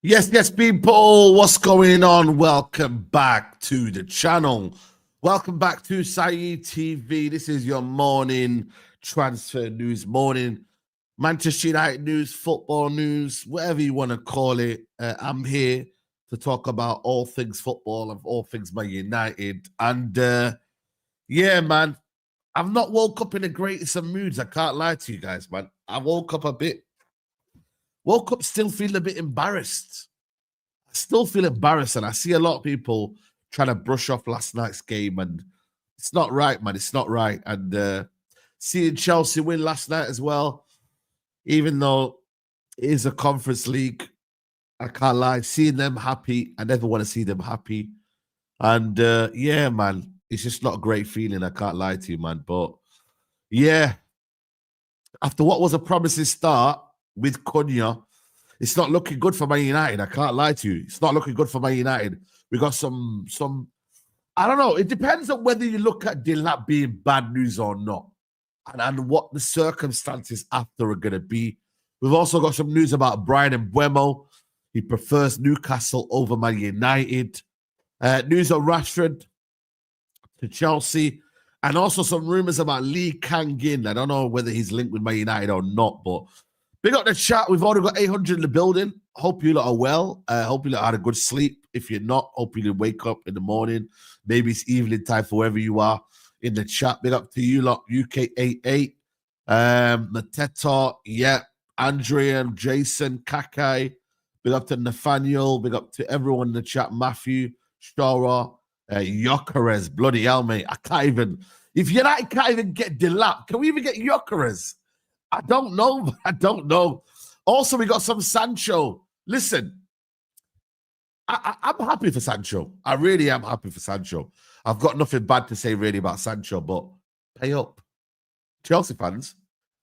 Yes, people, what's going on? Welcome back to the channel. Welcome back to Saeed TV. This is your morning transfer news, morning Manchester United news, football news, whatever you want to call it. I'm here to talk about all things football and all things Man United. And yeah, man, I've not woke up in the greatest of moods. I can't lie to you guys, man. I woke up still feeling a bit embarrassed. I still feel embarrassed, and I see a lot of people trying to brush off last night's game, and it's not right, man. It's not right. And seeing Chelsea win last night as well, even though it is a Conference League, I can't lie. Seeing them happy, I never want to see them happy. And yeah, man, it's just not a great feeling. I can't lie to you, man. But yeah, after what was a promising start with Cunha, it's not looking good for Man United. I can't lie to you. It's not looking good for Man United. We got some, I don't know. It depends on whether you look at Delap being bad news or not, and what the circumstances after are going to be. We've also got some news about Mbeumo. He prefers Newcastle over Man United. News on Rashford to Chelsea. And also some rumors about Lee Kang-in. I don't know whether he's linked with Man United or not, but big up the chat. We've already got 800 in the building. Hope you lot are well. Hope you lot had a good sleep. If you're not, hope you wake up in the morning. Maybe it's evening time for wherever you are in the chat. Big up to you lot, UK88. Mateta, yeah. Andrian, Jason, Kakai. Big up to Nathaniel. Big up to everyone in the chat. Matthew, Shara, Yokeres. Bloody hell, mate. I can't even. If United can't even get Delap, can we even get Yokeres? I don't know. I don't know. Also, we got some Sancho. Listen, I'm happy for Sancho. I really am happy for Sancho. I've got nothing bad to say really about Sancho, but pay up. Chelsea fans,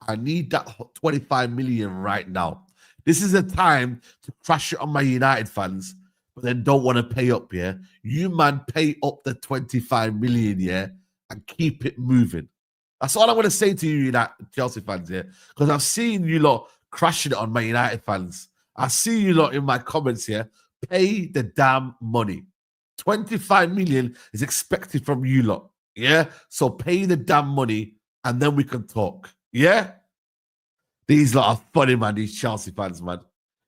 I need that 25 million right now. This is a time to crash it on my United fans, but then don't want to pay up, yeah? You, man, pay up the 25 million, yeah, and keep it moving. That's all I want to say to you, United Chelsea fans, yeah? Because I've seen you lot crashing it on my United fans. I see you lot in my comments here. Pay the damn money. 25 million is expected from you lot, yeah? So pay the damn money, and then we can talk, yeah? These lot are funny, man, these Chelsea fans, man.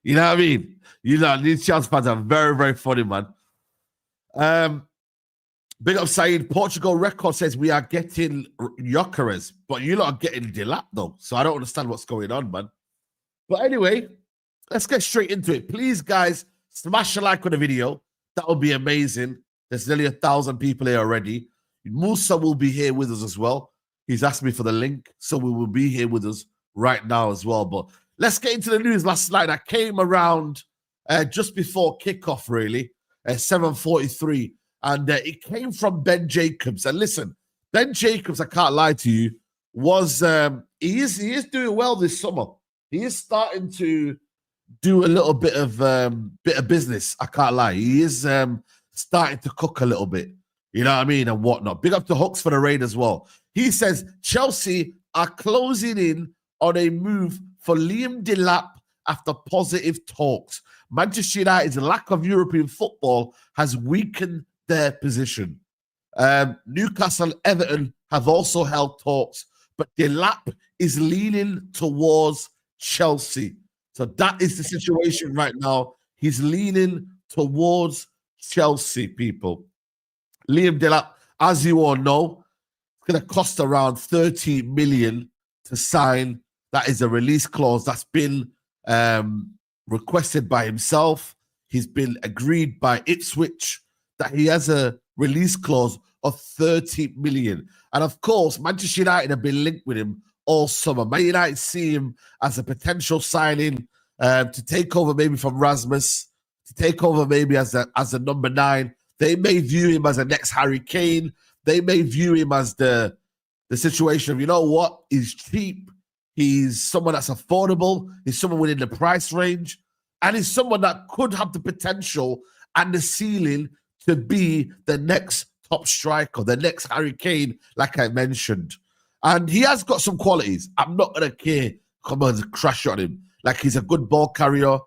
You know what I mean? You know, these Chelsea fans are very, very funny, man. Big up Saeed. Portugal record says we are getting Gyökeres, but you lot are getting Delap, though. So I don't understand what's going on, man. But anyway, let's get straight into it. Please, guys, smash a like on the video. That would be amazing. There's nearly 1,000 people here already. Musa will be here with us as well. He's asked me for the link, so we will be here with us right now as well. But let's get into the news last night. I came around just before kickoff, really, at 7:43, and it came from Ben Jacobs. And listen, Ben Jacobs, I can't lie to you, was he is doing well this summer. He is starting to do a little bit of business. I can't lie. He is starting to cook a little bit. You know what I mean? And whatnot. Big up to Hooks for the raid as well. He says Chelsea are closing in on a move for Liam Delap after positive talks. Manchester United's lack of European football has weakened their position. Newcastle and Everton have also held talks, but Delap is leaning towards Chelsea. So that is the situation right now. He's leaning towards Chelsea, people. Liam Delap, as you all know, it's going to cost around 13 million to sign. That is a release clause that's been requested by himself. He's been agreed by Ipswich that he has a release clause of 30 million. And of course, Manchester United have been linked with him all summer. Man United see him as a potential signing to take over maybe from Rasmus, to take over maybe as a number 9. They may view him as a next Harry Kane. They may view him as the situation of, you know what, he's cheap. He's someone that's affordable. He's someone within the price range. And he's someone that could have the potential and the ceiling to be the next top striker, the next Harry Kane, like I mentioned. And he has got some qualities. I'm not going to come on and crash on him. Like, he's a good ball carrier.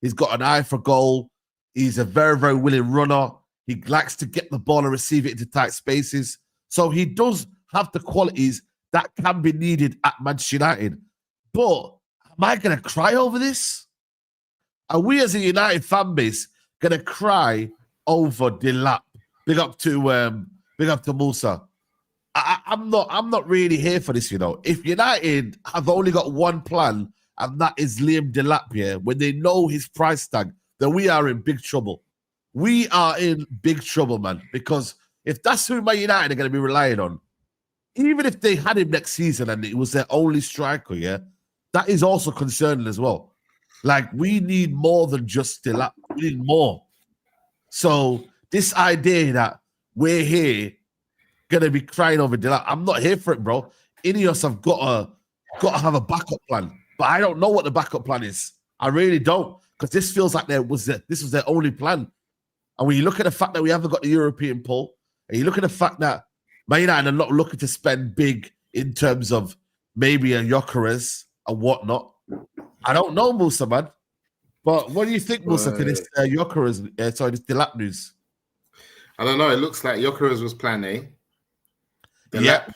He's got an eye for goal. He's a very, very willing runner. He likes to get the ball and receive it into tight spaces. So he does have the qualities that can be needed at Manchester United. But am I going to cry over this? Are we as a United fan base going to cry over Delap? Big up to Musa. I'm not really here for this, you know. If United have only got one plan, and that is Liam Delap here, when they know his price tag, then we are in big trouble. We are in big trouble, man, because if that's who Man United are going to be relying on, even if they had him next season and it was their only striker, yeah, that is also concerning as well. Like, we need more than just Delap. We need more. So this idea that we're here going to be crying over Delap, I'm not here for it, bro. Ineos have got to have a backup plan. But I don't know what the backup plan is. I really don't, because this feels like this was their only plan. And when you look at the fact that we haven't got the European pull, and you look at the fact that Man United are not looking to spend big in terms of maybe a Gyökeres and whatnot, I don't know, Musa, man. But what do you think, Musa, to this Gyökeres, this Delap news? I don't know. It looks like Gyökeres was plan A. Delap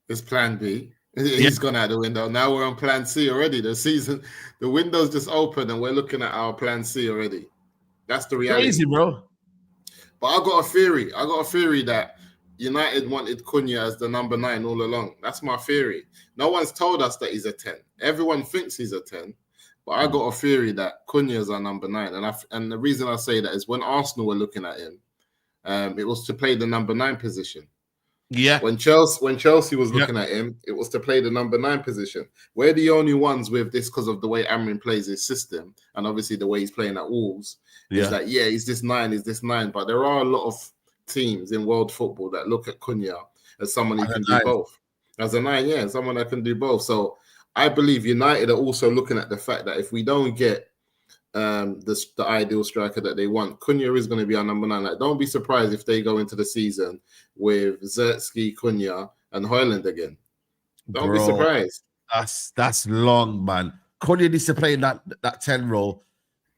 is plan B. He's gone out the window. Now we're on plan C already. The window's just open and we're looking at our plan C already. That's the reality. Crazy, bro. But I got a theory. That United wanted Cunha as the number 9 all along. That's my theory. No one's told us that he's a 10. Everyone thinks he's a 10. But I got a theory that Cunha is our number 9. And the reason I say that is when Arsenal were looking at him, it was to play the number 9 position. Yeah. When Chelsea was looking at him, it was to play the number 9 position. We're the only ones with this because of the way Amrin plays his system, and obviously the way he's playing at Wolves. Is that he's this 9, but there are a lot of teams in world football that look at Cunha as someone who can do both. As a 9, someone that can do both. So I believe United are also looking at the fact that if we don't get the ideal striker that they want, Cunha is going to be our number 9. Like, don't be surprised if they go into the season with Zertsky, Cunha, and Højlund again. Don't be surprised. That's long, man. Cunha needs to play in that 10 role.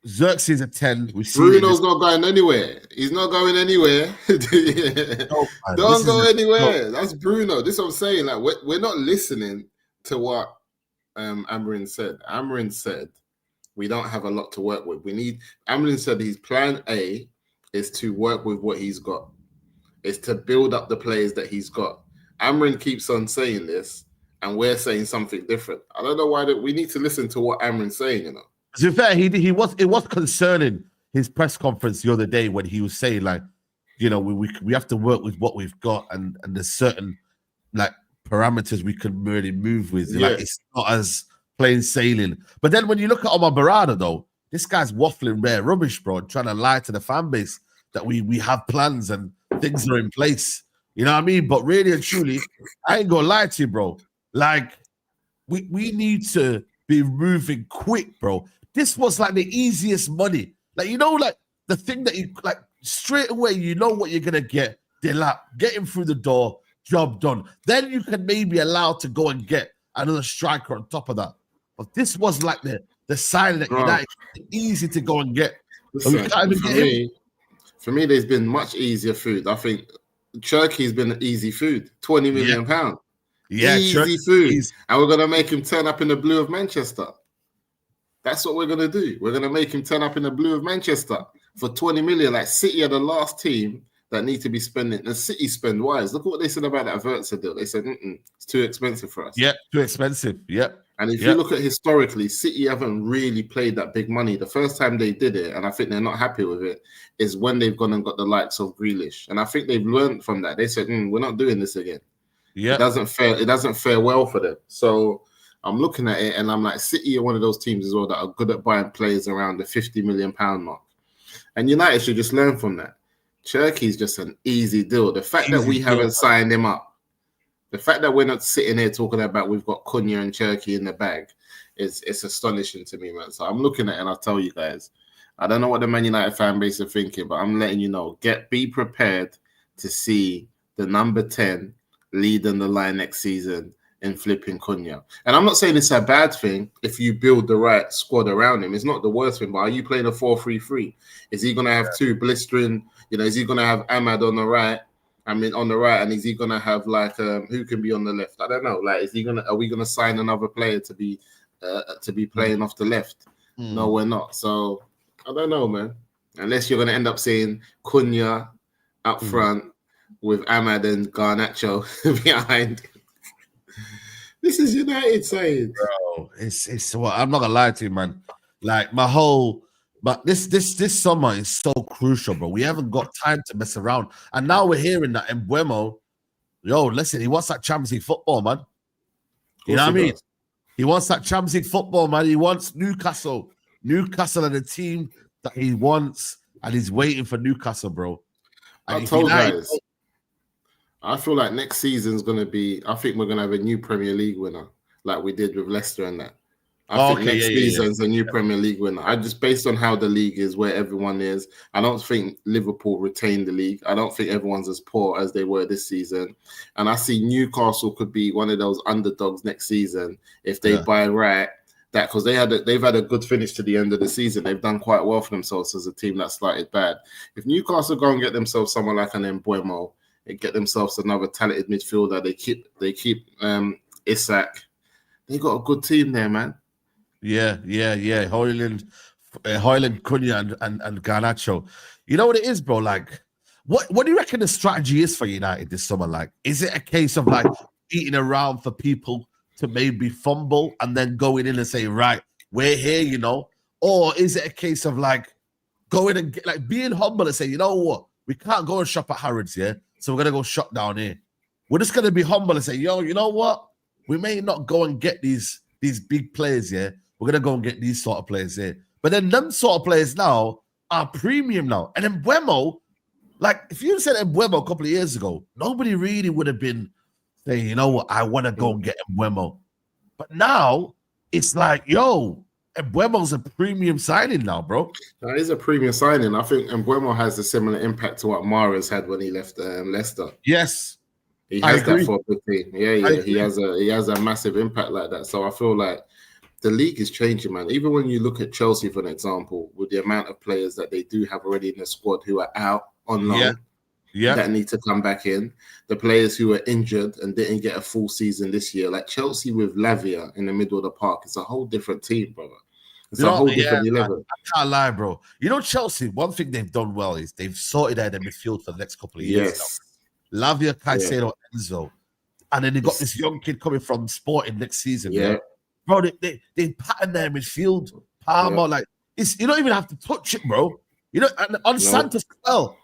Xerxes a 10. Bruno's not going anywhere. He's not going anywhere. Don't go anywhere. That's Bruno. This is what I'm saying. Like, we're not listening to what Amrin said. Amrin said we don't have a lot to work with. Amrin said his plan A is to work with what he's got. It's to build up the players that he's got. Amrin keeps on saying this, and we're saying something different. I don't know why we need to listen to what Amrin's saying, you know. To be fair, it was concerning his press conference the other day when he was saying, like, you know, we have to work with what we've got, and there's certain like parameters we can really move with. Yeah. Like, it's not as plain sailing. But then when you look at Omar Barada, though, this guy's waffling rare rubbish, bro, and trying to lie to the fan base that we have plans and things are in place. You know what I mean? But really and truly, I ain't gonna lie to you, bro. Like, we need to be moving quick, bro. This was like the easiest money. Like, you know, like the thing that you like straight away, you know what you're gonna get. Delap, get him through the door, job done. Then you can maybe allow to go and get another striker on top of that. But this was like the sign that United easy to go and get. Listen, for me, there's been much easier food. I think Turkey's been easy food. £20 million. Yeah, easy food. And we're gonna make him turn up in the blue of Manchester. That's what we're going to do. We're going to make him turn up in the blue of Manchester for 20 million. Like, City are the last team that need to be spending. And City spend wise. Look at what they said about that Vertsa deal. They said, it's too expensive for us. Yeah, too expensive. Yeah. And if you look at historically, City haven't really played that big money. The first time they did it, and I think they're not happy with it, is when they've gone and got the likes of Grealish. And I think they've learned from that. They said, we're not doing this again. Yeah. It doesn't fare well for them. So I'm looking at it and I'm like, City are one of those teams as well that are good at buying players around the £50 million mark. And United should just learn from that. Turkey's just an easy deal. The fact that we haven't signed him up, the fact that we're not sitting here talking about we've got Cunha and Turkey in the bag, it's astonishing to me, man. So I'm looking at it and I'll tell you guys, I don't know what the Man United fan base are thinking, but I'm letting you know, be prepared to see the number 10 leading the line next season in flipping Cunha. And I'm not saying it's a bad thing if you build the right squad around him. It's not the worst thing, but are you playing a 4-3-3? Is he going to have two blistering, is he going to have Ahmad on the right? On the right, and is he going to have like who can be on the left? I don't know. Like, are we going to sign another player to be playing off the left? No, we're not. So I don't know, man. Unless you're going to end up seeing Cunha up front with Ahmad and Garnacho behind. This is United saying, bro. It's what I'm not gonna lie to you, man. Like but this summer is so crucial, bro. We haven't got time to mess around, and now we're hearing that Mbeumo, listen, he wants that Champions League football, man. You know what I mean? He wants that Champions League football, man. He wants Newcastle are the team that he wants, and he's waiting for Newcastle, bro. And I told guys. I feel like next season's going to be, I think we're going to have a new Premier League winner, like we did with Leicester and that. I think next season's a new Premier League winner. I just, based on how the league is, where everyone is, I don't think Liverpool retained the league. I don't think everyone's as poor as they were this season. And I see Newcastle could be one of those underdogs next season if they buy right. That because they've had a good finish to the end of the season. They've done quite well for themselves as a team that started bad. If Newcastle go and get themselves someone like an Mbeumo, they get themselves another talented midfielder. They keep Isak. They got a good team there, man. Yeah. Højlund, Cunha, and Garnacho. You know what it is, bro? Like, what do you reckon the strategy is for United this summer? Like, is it a case of like eating around for people to maybe fumble and then going in and say, right, we're here, Or is it a case of like going and being humble and say, you know what, we can't go and shop at Harrods, yeah? So we're going to go shop down here. We're just gonna be humble and say, yo, you know what? We may not go and get these big players here. We're gonna go and get these sort of players here. But then them sort of players now are premium now. And then Mbeumo, like if you said Mbeumo a couple of years ago, nobody really would have been saying, you know what, I want to go and get Mbeumo. But now it's like, yo, Mbeumo's a premium signing now, bro. That is a premium signing. I think Mbeumo has a similar impact to what Mahrez had when he left Leicester. Yes. He has that for a team. Yeah. He has a massive impact like that. So I feel like the league is changing, man. Even when you look at Chelsea, for an example, with the amount of players that they do have already in the squad who are out on loan, that need to come back in, the players who are injured and didn't get a full season this year, like Chelsea with Lavia in the middle of the park, it's a whole different team, brother. It's a whole different 11. I can't lie, bro. You know, Chelsea, one thing they've done well is they've sorted out their midfield for the next couple of years now. Lavia, Caicedo, Enzo. And then they got this young kid coming from Sporting next season. Yeah. Bro, they pattern their midfield. Palmer, like, you don't even have to touch it, bro. You know, and on Santos as well.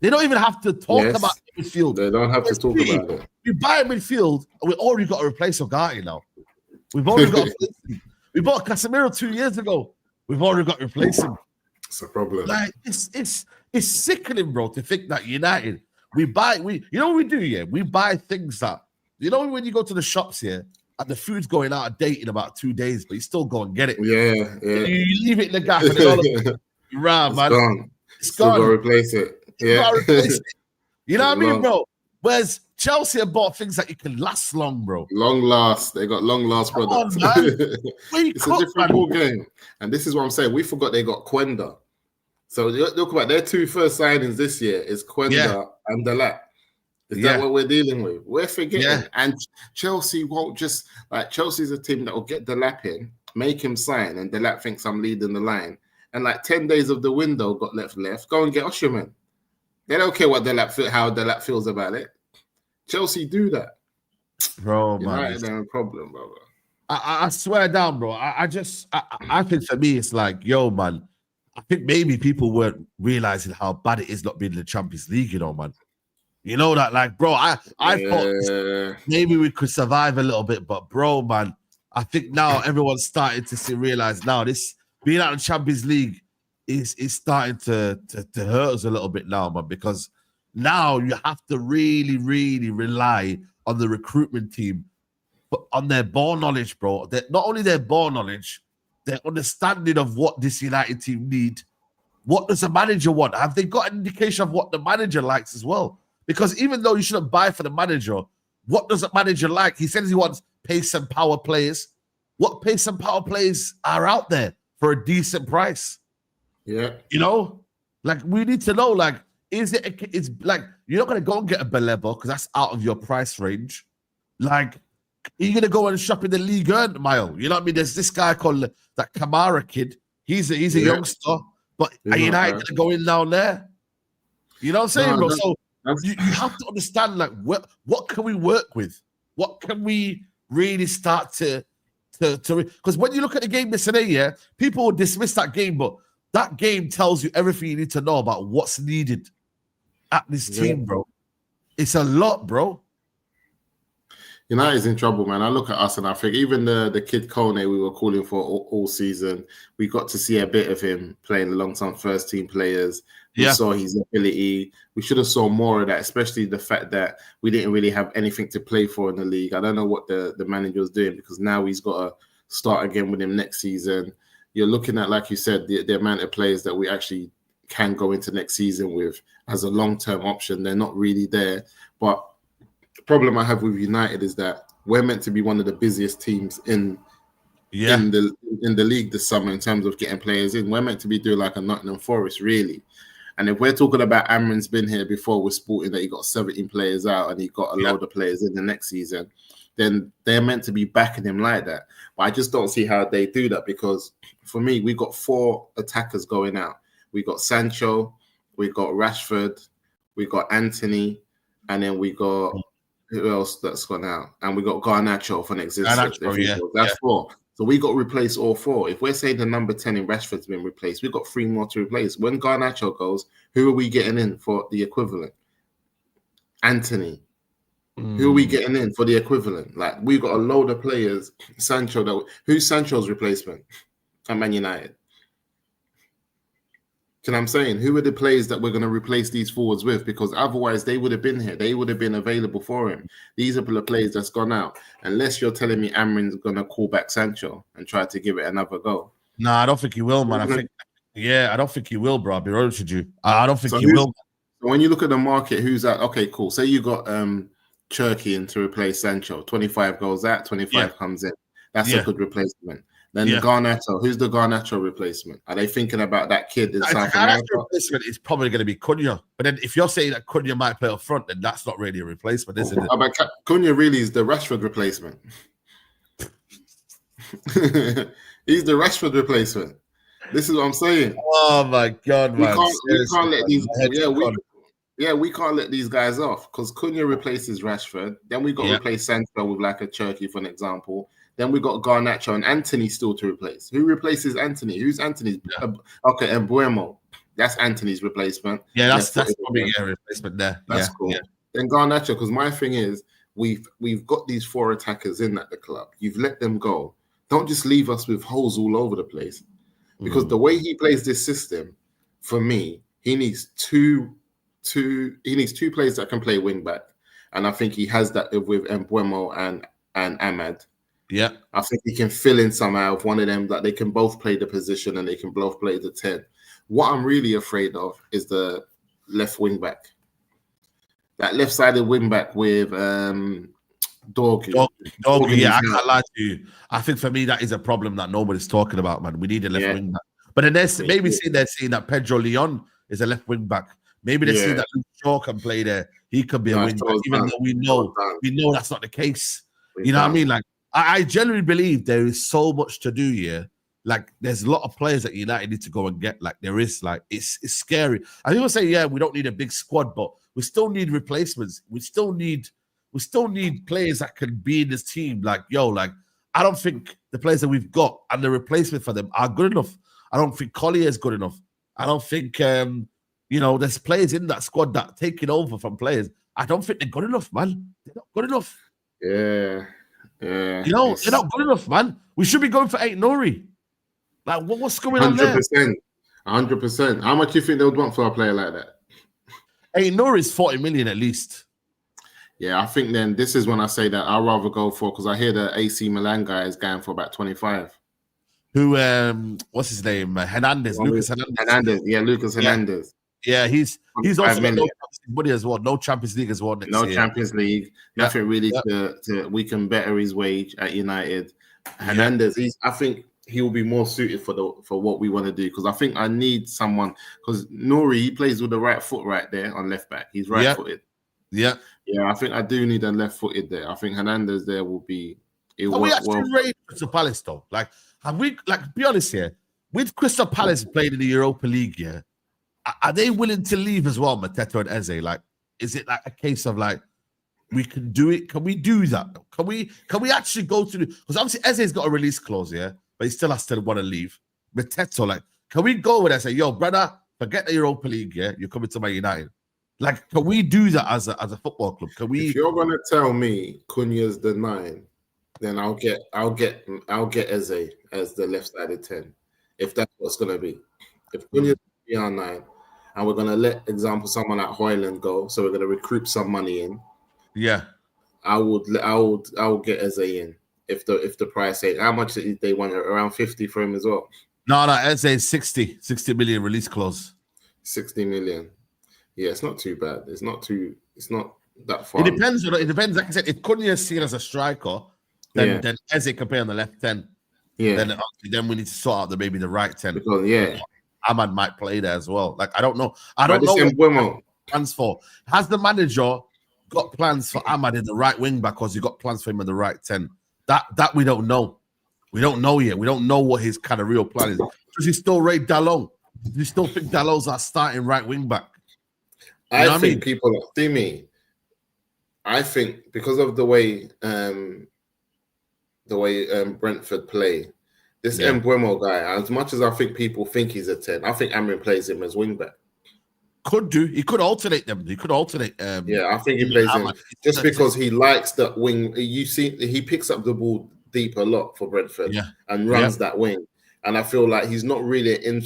They don't even have to talk about the midfield. They don't have to talk about it. We buy a midfield, and we already got to replace Ogati now. We've already got we bought Casemiro 2 years ago. We've already got to replace him. It's a problem. Like, it's sickening, bro, to think that United, you know what we do, yeah? We buy things that, you know, when you go to the shops here, and the food's going out of date in about 2 days, but you still go and get it. Yeah. You leave it in the gap, and then all of man. Gone. It's gone. Got to replace it. You know what I mean, bro? Whereas Chelsea have bought things that you can last long, bro. Long last. They got long last products. It's a different ball game. And this is what I'm saying. We forgot they got Quenda. So look about their 2 first signings this year is Quenda and Delap. Is that what we're dealing with? We're forgetting. And Chelsea won't just, like, Chelsea's a team that will get Delap in, make him sign, and Delap thinks I'm leading the line. And like 10 days of the window got left, go and get Osherman. They don't care what how Delap feels about it. Chelsea do that. Bro, United are a problem, brother. I swear down, bro. I think for me, it's like, yo, man, I think maybe people weren't realizing how bad it is not being in the Champions League, you know, man. You know that, like, bro, I thought maybe we could survive a little bit, but bro, man, I think now everyone's starting to realize now this being out of the Champions League is starting to hurt us a little bit now, man, because now you have to really, really rely on the recruitment team, but on their ball knowledge, bro. Not only their ball knowledge, their understanding of what this United team need. What does the manager want? Have they got an indication of what the manager likes as well? Because even though you shouldn't buy for the manager, what does the manager like? He says he wants pace and power players. What pace and power players are out there for a decent price? Yeah. You know? Like, we need to know, like, it's like, you're not going to go and get a Baleba because that's out of your price range. Like, are you going to go and shop in the Ligue 1 mile? You know what I mean? There's this guy called that Kamara kid. He's a youngster, but are United going to go in down there? You know what I'm saying, bro? So you have to understand, like, what can we work with? What can we really start to because when you look at the game yesterday, people will dismiss that game, but that game tells you everything you need to know about what's needed at this team, bro. It's a lot, bro. United's in trouble, man. I look at us and I think even the kid Kone we were calling for all season, we got to see a bit of him playing alongside first team players. We saw his ability. We should have saw more of that, especially the fact that we didn't really have anything to play for in the league. I don't know what the manager was doing because now he's got to start again with him next season. You're looking at, like you said, the amount of players that we actually can go into next season with as a long-term option. They're not really there. But the problem I have with United is that we're meant to be one of the busiest teams in the league this summer in terms of getting players in. We're meant to be doing like a Nottingham Forest, really. And if we're talking about Amrin's been here before with Sporting that he got 17 players out and he got a load of players in the next season, then they're meant to be backing him like that. But I just don't see how they do that because for me, we got 4 attackers going out. We got Sancho, we got Rashford, we got Anthony, and then we got who else that's gone out? And we got Garnacho for next season. That's 4. So we got to replace all 4. If we're saying the number 10 in Rashford's been replaced, we've got 3 more to replace. When Garnacho goes, who are we getting in for the equivalent? Anthony. Who are we getting in for the equivalent? Like, we've got a load of players. Sancho, who's Sancho's replacement at Man United? You know what I'm saying? Who are the players that we're going to replace these forwards with? Because otherwise they would have been here. They would have been available for him. These are the players that's gone out. Unless you're telling me Amrin's going to call back Sancho and try to give it another go. No, I don't think he will, man. I don't think he will, bro. I'll be honest with you. I don't think he will. When you look at the market, who's that? Okay, cool. Say you got Cherky in to replace Sancho. 25 goes out, 25 comes in. That's a good replacement. Then Garnacho, who's the Garnacho replacement? Are they thinking about that kid in South America? Replacement is probably going to be Cunha. But then if you're saying that Cunha might play up front, then that's not really a replacement, isn't it? But Cunha really is the Rashford replacement. He's the Rashford replacement. This is what I'm saying. Oh my God, man. We can't let these we can't let these guys off because Cunha replaces Rashford. Then we got to replace Sancho with like a Turkey, for an example. Then we got Garnacho and Anthony still to replace. Who replaces Anthony? Who's Anthony's? Okay, and Mbeumo. That's Anthony's replacement. Yeah, that's probably a replacement there. That's cool. Yeah. Then Garnacho, because my thing is we've got these 4 attackers in at the club. You've let them go. Don't just leave us with holes all over the place. Because the way he plays this system, for me, he needs two players that can play wing back, and I think he has that with Mbeumo and Ahmad. Yeah, I think he can fill in somehow with one of them that they can both play the position and they can both play the 10. What I'm really afraid of is the left wing back, that left-sided wing back with Dorgu. Yeah, I can't lie to you. I think for me that is a problem that nobody's talking about, man. We need a left wing back. But then they're saying that Pedro Leon is a left wing back. Maybe they're saying that Luke Shaw can play there. He could be a wing back, even though we know that's not the case. You know what I mean? Like, I genuinely believe there is so much to do here. Like, there's a lot of players that United need to go and get. Like, there is, like, it's scary. I people say, we don't need a big squad, but we still need replacements. We still need players that can be in this team. Like, I don't think the players that we've got and the replacement for them are good enough. I don't think Collier is good enough. I don't think, there's players in that squad that are taking over from players. I don't think they're good enough, man. They're not good enough. Yeah. They're not good enough, man. We should be going for Aït-Nouri. Like, what's going on there? 100%. How much do you think they would want for a player like that? Aït-Nouri is 40 million at least. Yeah, I think then this is when I say that I'd rather go for, because I hear the AC Milan guy is going for about 25. Who, what's his name? Hernandez, Lucas Hernandez. Yeah, Lucas Hernandez. Yeah, he's also got no money as well. No Champions League as well next year. No Champions League. Nothing really to we can better his wage at United. Hernandez, I think he will be more suited for what we want to do, because I think I need someone, because Nouri, he plays with the right foot right there on left back. He's right-footed. Yeah. I think I do need a left-footed there. I think Hernandez there will be. Have we actually rated Crystal Palace though? Like, have we? Like, be honest here. With Crystal Palace playing in the Europa League, are they willing to leave as well, Mateta and Eze? Like, is it like a case of like, we can do it? Can we do that? Can we actually go to the? Because obviously Eze's got a release clause, but he still has to want to leave. Mateta, like, can we go with that and say, yo, brother, forget the Europa League, you're coming to Man United? Like, can we do that as a football club? Can we? If you're gonna tell me Cunha's the 9, then I'll get Eze as the left-sided 10. If that's what's gonna be. If Cunha's our 9, and we're gonna let, example, someone like Højlund go, so we're gonna recruit some money in. Yeah, I would get Eze in if the price ain't. How much they want? Around 50 for him as well. No, Eze is 60 million release clause. 60 million. Yeah, it's not too bad. It's not that far. It depends. Like I said, if Cunha is seen as a striker, then Eze can play on the left 10. Yeah. Then we need to sort out maybe the right 10. Because, Ahmad might play there as well. Like, I don't know. I don't know what plans for. Has the manager got plans for Ahmad in the right wing back, or has he got plans for him in the right 10? That we don't know. We don't know yet. We don't know what his kind of real plan is. Does he still rate Dalot? Do you still think Dalot's our starting right wing back? I think people see me. I think because of the way Brentford play, this Mbeumo guy, as much as I think people think he's a 10, I think Amrin plays him as wing back. could do. He could alternate them. He could alternate. Yeah, I think he plays him just because he likes that wing. You see, he picks up the ball deep a lot for Brentford and runs that wing. And I feel like he's not really an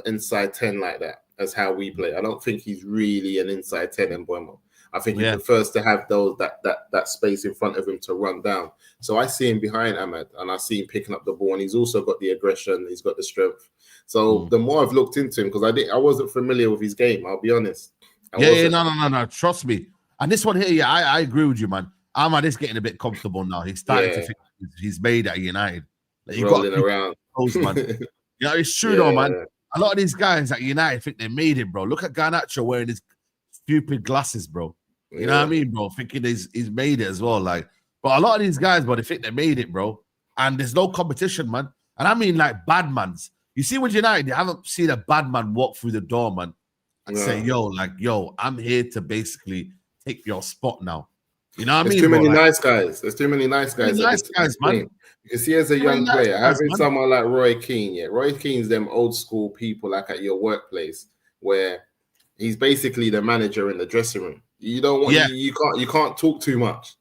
inside 10 like that as how we play. I don't think he's really an inside 10 in Mbeumo. I think he prefers to have that space in front of him to run down. So I see him behind Ahmed, and I see him picking up the ball, and he's also got the aggression, he's got the strength. So the more I've looked into him, because I wasn't familiar with his game, I'll be honest. No. Trust me. And this one here, I agree with you, man. Ahmed is getting a bit comfortable now. He's starting to think he's made at United. Like, rolling around. Close, man. It's true though, man. A lot of these guys at United think they made it, bro. Look at Garnacho wearing his stupid glasses, bro. You know what I mean, bro? Thinking he's made it as well. Like, but a lot of these guys, bro, they think they made it, bro. And there's no competition, man. And I mean, like, bad mans. You see, with United, you haven't seen a bad man walk through the door, man, and say, yo, I'm here to basically take your spot now. You know what I mean? There's too many nice guys. There's too many nice guys. Man. You see, as a young player, having someone like Roy Keane, Roy Keane's them old school people like at your workplace where he's basically the manager in the dressing room. You don't want you can't talk too much.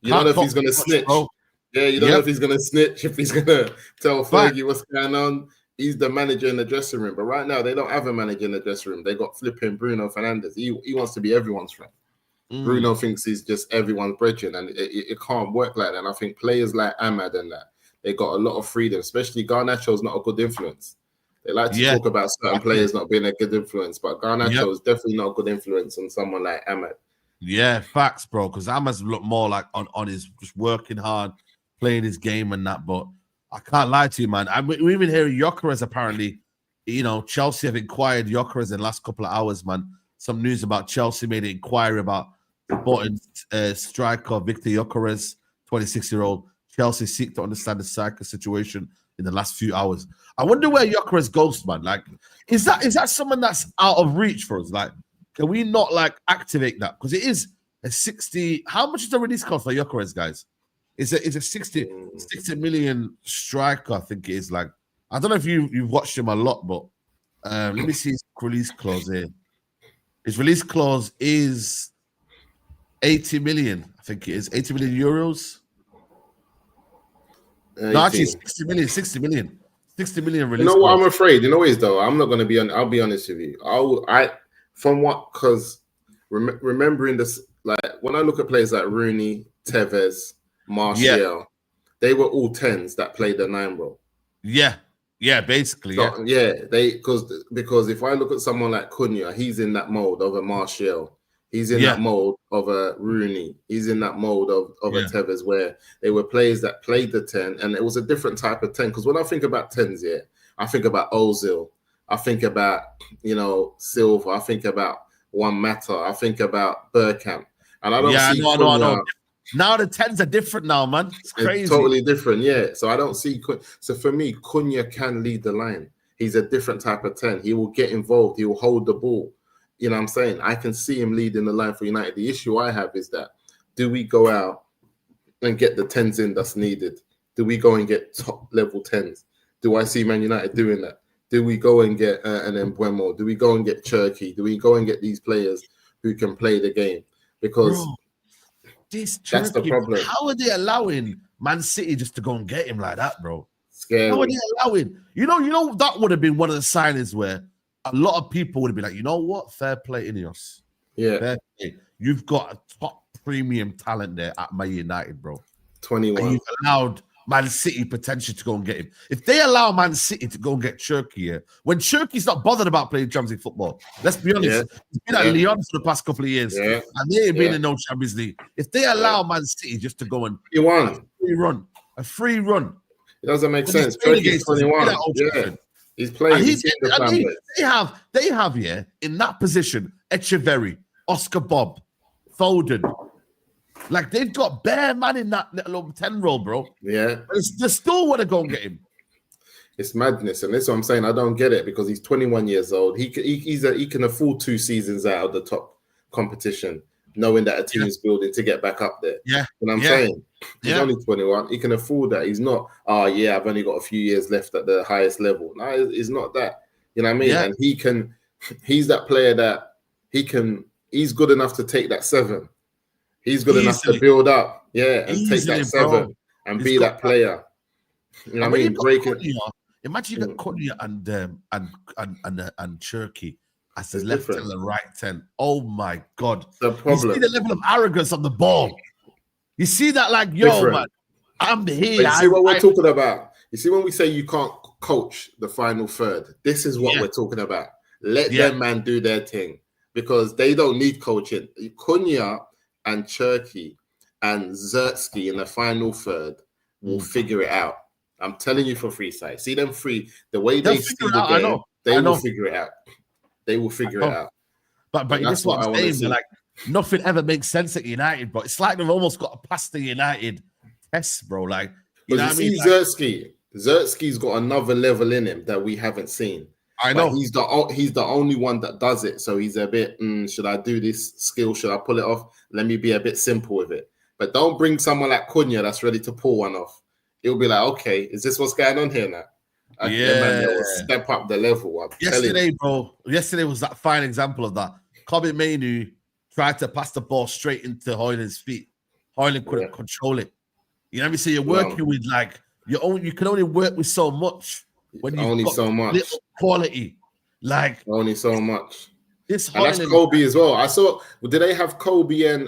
You don't know if he's gonna snitch. Bro. Yeah, you don't know if he's gonna snitch, if he's gonna tell Fergie what's going on. He's the manager in the dressing room. But right now they don't have a manager in the dressing room. They got flipping Bruno Fernandes. He wants to be everyone's friend. Bruno thinks he's just everyone's brethren, and it can't work like that. And I think players like Ahmad and that, they got a lot of freedom, especially Garnacho's not a good influence. They like to talk about certain players not being a good influence, but Garnacho is definitely not a good influence on someone like Ahmad. Yeah, facts, bro, because Ahmad's look more like on his just working hard, playing his game and that, but I can't lie to you, man. We even hear Gyökeres apparently, Chelsea have inquired Gyökeres in the last couple of hours, man. Some news about Chelsea made an inquiry about supporting striker Victor Gyökeres, 26-year-old. Chelsea seek to understand the striker situation in the last few hours. I wonder where Gyökeres goes, man. Like, is that someone that's out of reach for us? Like, can we not like activate that? Because it is a 60. How much is the release cost for Gyökeres, guys? It's a 60 million striker, I think it is. Like, I don't know if you've watched him a lot, but let me see his release clause here. His release clause is 80 million. I think it is 80 million euros. No, actually 60 million. 60 million release. You know what I'm afraid? You know what is though? I'm not going to be on. I'll be honest with you. Because remembering this, like when I look at players like Rooney, Tevez, Martial, they were all 10s that played the 9 role. Yeah, basically. So, because if I look at someone like Cunha, he's in that mode of a Martial. He's in that mode of a Rooney. He's in that mode of a Tevez, where they were players that played the 10, and it was a different type of 10. Because when I think about 10s, I think about Ozil. I think about, Silva. I think about Juan Mata. I think about Bergkamp. And I don't see Cunha. Now the 10s are different now, man. It's crazy. It's totally different, So I don't see... So for me, Cunha can lead the line. He's a different type of 10. He will get involved. He will hold the ball. You know what I'm saying? I can see him leading the line for United. The issue I have is that, do we go out and get the 10s in that's needed? Do we go and get top level 10s? Do I see Man United doing that? Do we go and get an Mbeumo? Do we go and get Cherki? Do we go and get these players who can play the game? Because... Bro. That's the problem. How are they allowing Man City just to go and get him like that, bro? Scary. How are they allowing? You know that would have been one of the signings where a lot of people would have been like, you know what? Fair play, Ineos. Yeah. Fair play. You've got a top premium talent there at Man United, bro. 21. And you've allowed Man City potentially to go and get him. If they allow Man City to go and get Cherki when Cherki's not bothered about playing Champions League football, let's be honest, he's been at Lyon for the past couple of years, and they ain't been in no Champions League. If they allow Man City just to go and a free run, it doesn't make sense. Cherki's 21. He's playing. They have in that position Echeverry, Oscar Bob, Foden. Like, they've got bare man in that little 10 role, bro. Yeah. They still want to go and get him. It's madness. And that's what I'm saying. I don't get it, because he's 21 years old. He can afford 2 seasons out of the top competition, knowing that a team is building to get back up there. Yeah. You know what I'm saying? He's only 21. He can afford that. He's not, I've only got a few years left at the highest level. No, it's not that. You know what I mean? And he can, he's that player that he's good enough to take that 7. He's good enough to build up, and take that 7 and be that player. You know what I mean? Breaking. Imagine you got Cunha and Cherky as the left and the right 10. Oh my God! The problem. You see the level of arrogance on the ball. You see that, like, yo, man, I'm here. But you see what we're talking about. You see when we say you can't coach the final third. This is what we're talking about. Let them man do their thing because they don't need coaching. Cunha and Cherky and Zertsky in the final third will figure it out. I'm telling you for free side. See them free. The way they see the game, they will figure it out. They will figure it out. But this is what I'm saying. Like, nothing ever makes sense at United, bro. It's like they've almost got to pass the United test, bro. Like, you know what I mean? Zertsky's got another level in him that we haven't seen. I know. He's the only one that does it. So he's a bit, should I do this skill? Should I pull it off? Let me be a bit simple with it. But don't bring someone like Cunha that's ready to pull one off. It'll be like, okay, is this what's going on here now? Man, will step up the level. Yesterday was that fine example of that. Kobe Mainu tried to pass the ball straight into Højlund's feet. Højlund couldn't control it. You know what I mean? So you're working with, like, you can only work with so much when you've got so much little quality. Like, only so much. And that's Kobe as well. I saw. Did they have Kobe and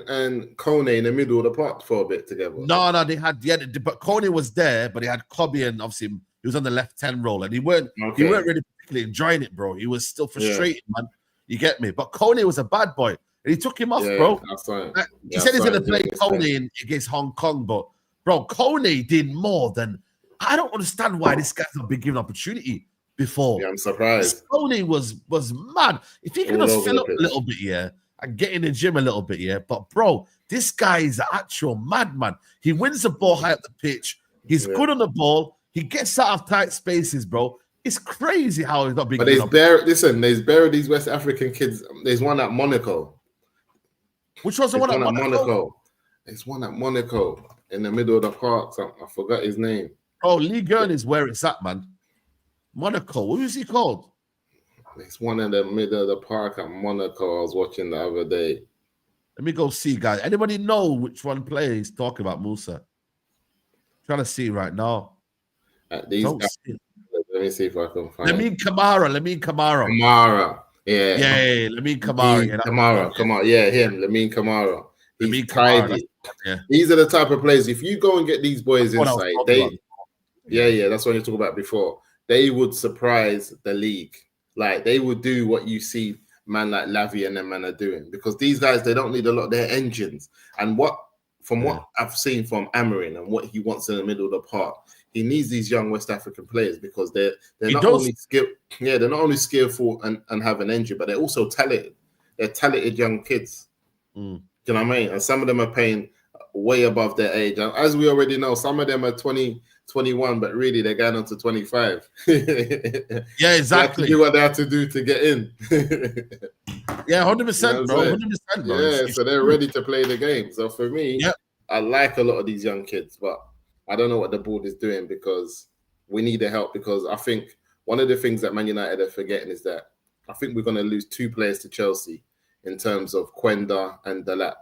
Kone in the middle of the park for a bit together? No, they had. But Kone was there, but he had Kobe, and obviously he was on the left 10 role, and he weren't really particularly enjoying it, bro. He was still frustrated, man. You get me? But Kone was a bad boy, and he took him off, bro. He said he's going to play Kone against Hong Kong, but bro, Kone did more than. I don't understand why this guy's not been given opportunity before. Yeah, I'm surprised. Kone was mad. If he could just fill up a little bit here and get in the gym a little bit here, but bro, this guy is an actual madman. He wins the ball high up the pitch. He's good on the ball. He gets out of tight spaces, bro. It's crazy how he's not big. But there's buried these West African kids. There's one at Monaco. Which was the one at Monaco? There's one at Monaco in the middle of the park. I forgot his name. Oh, Ligue 1 is where it's at, man. Monaco. What is he called? It's one in the middle of the park at Monaco. I was watching the other day. Let me go see, guys. Anybody know which one player he's talking about, Musa? I'm trying to see right now. Let me see if I can find Lamine Camara. Camara. Yeah, Lamine Camara. Camara. Yeah, him. Lamine Camara. He's tidy. Yeah. These are the type of players. If you go and get these boys inside, that's what you talked about before. They would surprise the league. Like, they would do what you see man like Lavi and them man are doing, because these guys, they don't need a lot. They're engines. And what I've seen from Amarin and what he wants in the middle of the park, he needs these young West African players because they're not only skillful and have an engine, but they're also talented. They're talented young kids. Do you know what I mean? And some of them are paying way above their age. And as we already know, some of them are 20, 21, but really they're going on to 25. Yeah, exactly. They have to do what they have to do to get in. Yeah, 100%, bro. 100%, bro. Yeah, so they're ready to play the game. So for me, I like a lot of these young kids, but I don't know what the board is doing, because we need the help. Because I think one of the things that Man United are forgetting is that I think we're going to lose 2 players to Chelsea in terms of Quenda and Delap.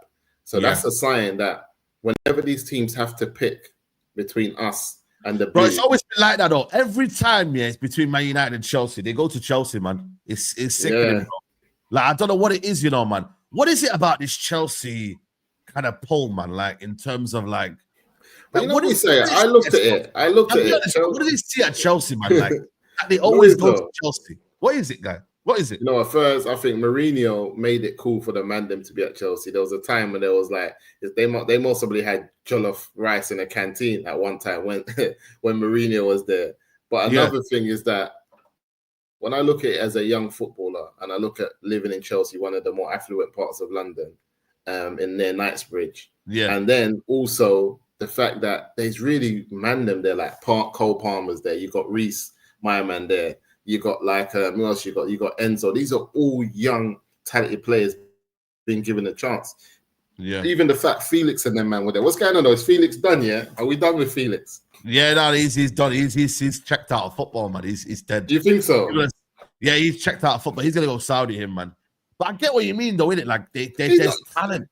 So that's a sign that whenever these teams have to pick between us and the it's always been like that, though. Every time, it's between Man United and Chelsea. They go to Chelsea, man. It's sickening, bro. Like, I don't know what it is, man. What is it about this Chelsea kind of pull, man? Like, in terms of, like... But you know what we say? I looked at it. What do they see at Chelsea, man? Like they always go to Chelsea. What is it, guy? What is it? You know, at first, I think Mourinho made it cool for the Mandem to be at Chelsea. There was a time when there was like, they most probably had jollof rice in a canteen at one time when Mourinho was there. But another thing is that when I look at it as a young footballer and I look at living in Chelsea, one of the more affluent parts of London, in near Knightsbridge. Yeah. And then also the fact that there's really Mandem there, like Cole Palmer's there. You got Reece, my man there. You got like who else you got? You got Enzo. These are all young, talented players being given a chance. Yeah. Even the fact Felix and them man were there. What's going on though? Is Felix done? Yeah. Are we done with Felix? Yeah, no, he's done. He's checked out of football, man. He's dead. Do you think so? Yeah, he's checked out of football. He's gonna go Saudi, him, man. But I get what you mean, though, innit? Like there's talent.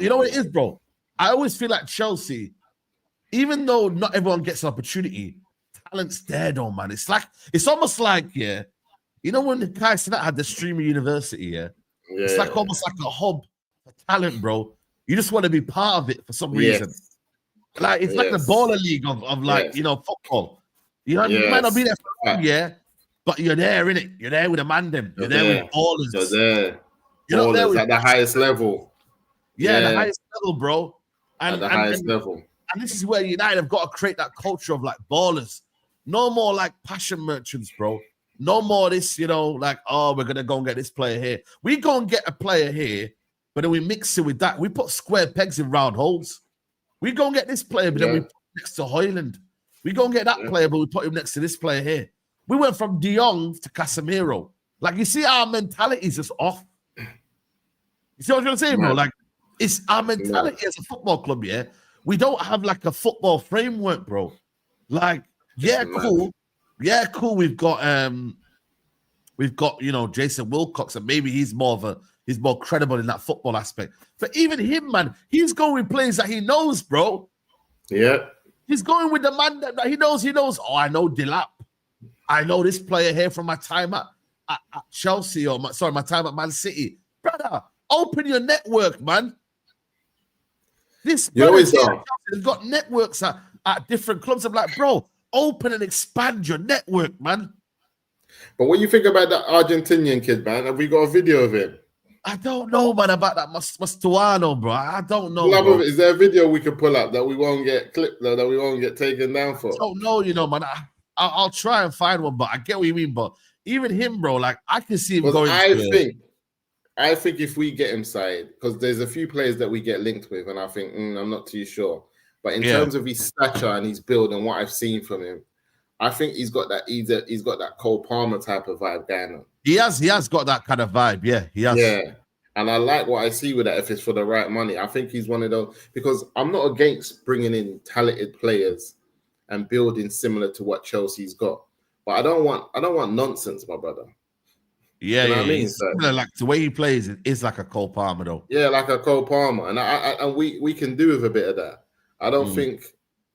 You know what it is, bro? I always feel like Chelsea, even though not everyone gets an opportunity, talent's there, though, man. It's almost like, yeah, you know when Kai Sinat had the Streamer University, yeah? It's like almost like a hub for talent, bro. You just want to be part of it for some reason. Like it's like the baller league of like football. You know, you might not be there for long, yeah, but you're there, innit? You're there with a man them. You're there with ballers. You're there. You're not there with at the highest level. Yeah, the highest level, bro. At the highest level. And this is where United have got to create that culture of like ballers. No more like passion merchants, bro. No more this, like, oh, we're gonna go and get this player here. We go and get a player here, but then we mix it with that. We put square pegs in round holes. We go and get this player, but then we put him next to Højlund. We go and get that player, but we put him next to this player here. We went from De Jong to Casemiro. Like, you see, our mentality is just off. You see what I'm trying to say, bro? Like, it's our mentality as a football club, yeah? We don't have, like, a football framework, bro. Like, cool. Yeah, cool. We've got, Jason Wilcox, and maybe he's more credible in that football aspect. But even him, man, he's going with players that he knows, bro. Yeah. He's going with the man that he knows. Oh, I know Delap. I know this player here from my time at Chelsea, my time at Man City. Brother, open your network, man. This has got networks at different clubs. I'm like, bro, open and expand your network, man. But what you think about that Argentinian kid, man? Have we got a video of him? I don't know, man, about that Mastuano, bro. I don't know. Is there a video we can pull up that we won't get clipped, though, that we won't get taken down for? I don't know, man. I'll try and find one, but I get what you mean. But even him, bro, like, I can see him going. I think if we get him signed, because there's a few players that we get linked with, and I think I'm not too sure. But in terms of his stature and his build and what I've seen from him, I think he's got that Cole Palmer type of vibe going on. He has got that kind of vibe. Yeah, he has. Yeah. And I like what I see with that if it's for the right money. I think he's one of those, because I'm not against bringing in talented players and building similar to what Chelsea's got. But I don't want nonsense, my brother. Yeah, you know what I mean? Like the way he plays is like a Cole Palmer, though. Yeah, like a Cole Palmer. And we can do with a bit of that. I don't think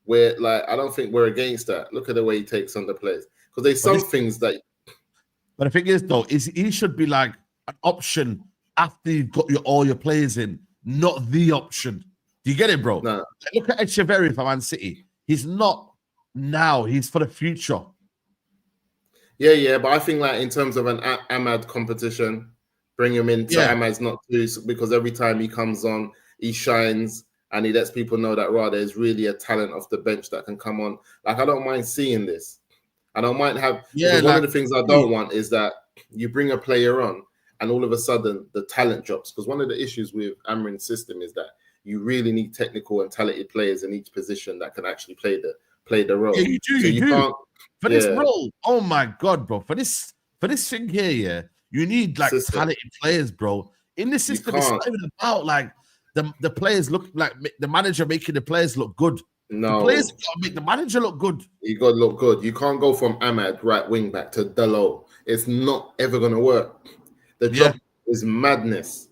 we're against that. Look at the way he takes on the players. Because there's some things that. But the thing is, though, he should be like an option after you've got all your players in, not the option. Do you get it, bro? No. Look at Echeverri for Man City. He's not now. He's for the future. Yeah, but I think like in terms of an Ahmad competition, bring him in so Ahmad's not too, because every time he comes on, he shines and he lets people know that there's really a talent off the bench that can come on. Like, I don't mind seeing this. I don't mind one of the things I don't want is that you bring a player on and all of a sudden the talent drops. Because one of the issues with Amrin's system is that you really need technical and talented players in each position that can actually play the role. Yeah, you do. So you do. For this role, oh my God, bro. For this thing here, you need like talented players, bro. In this system, it's not even about like the players look like the manager making the players look good. No, the players gotta make the manager look good. You got to look good. You can't go from Ahmad right wing back to Dalot. It's not ever going to work. The job is madness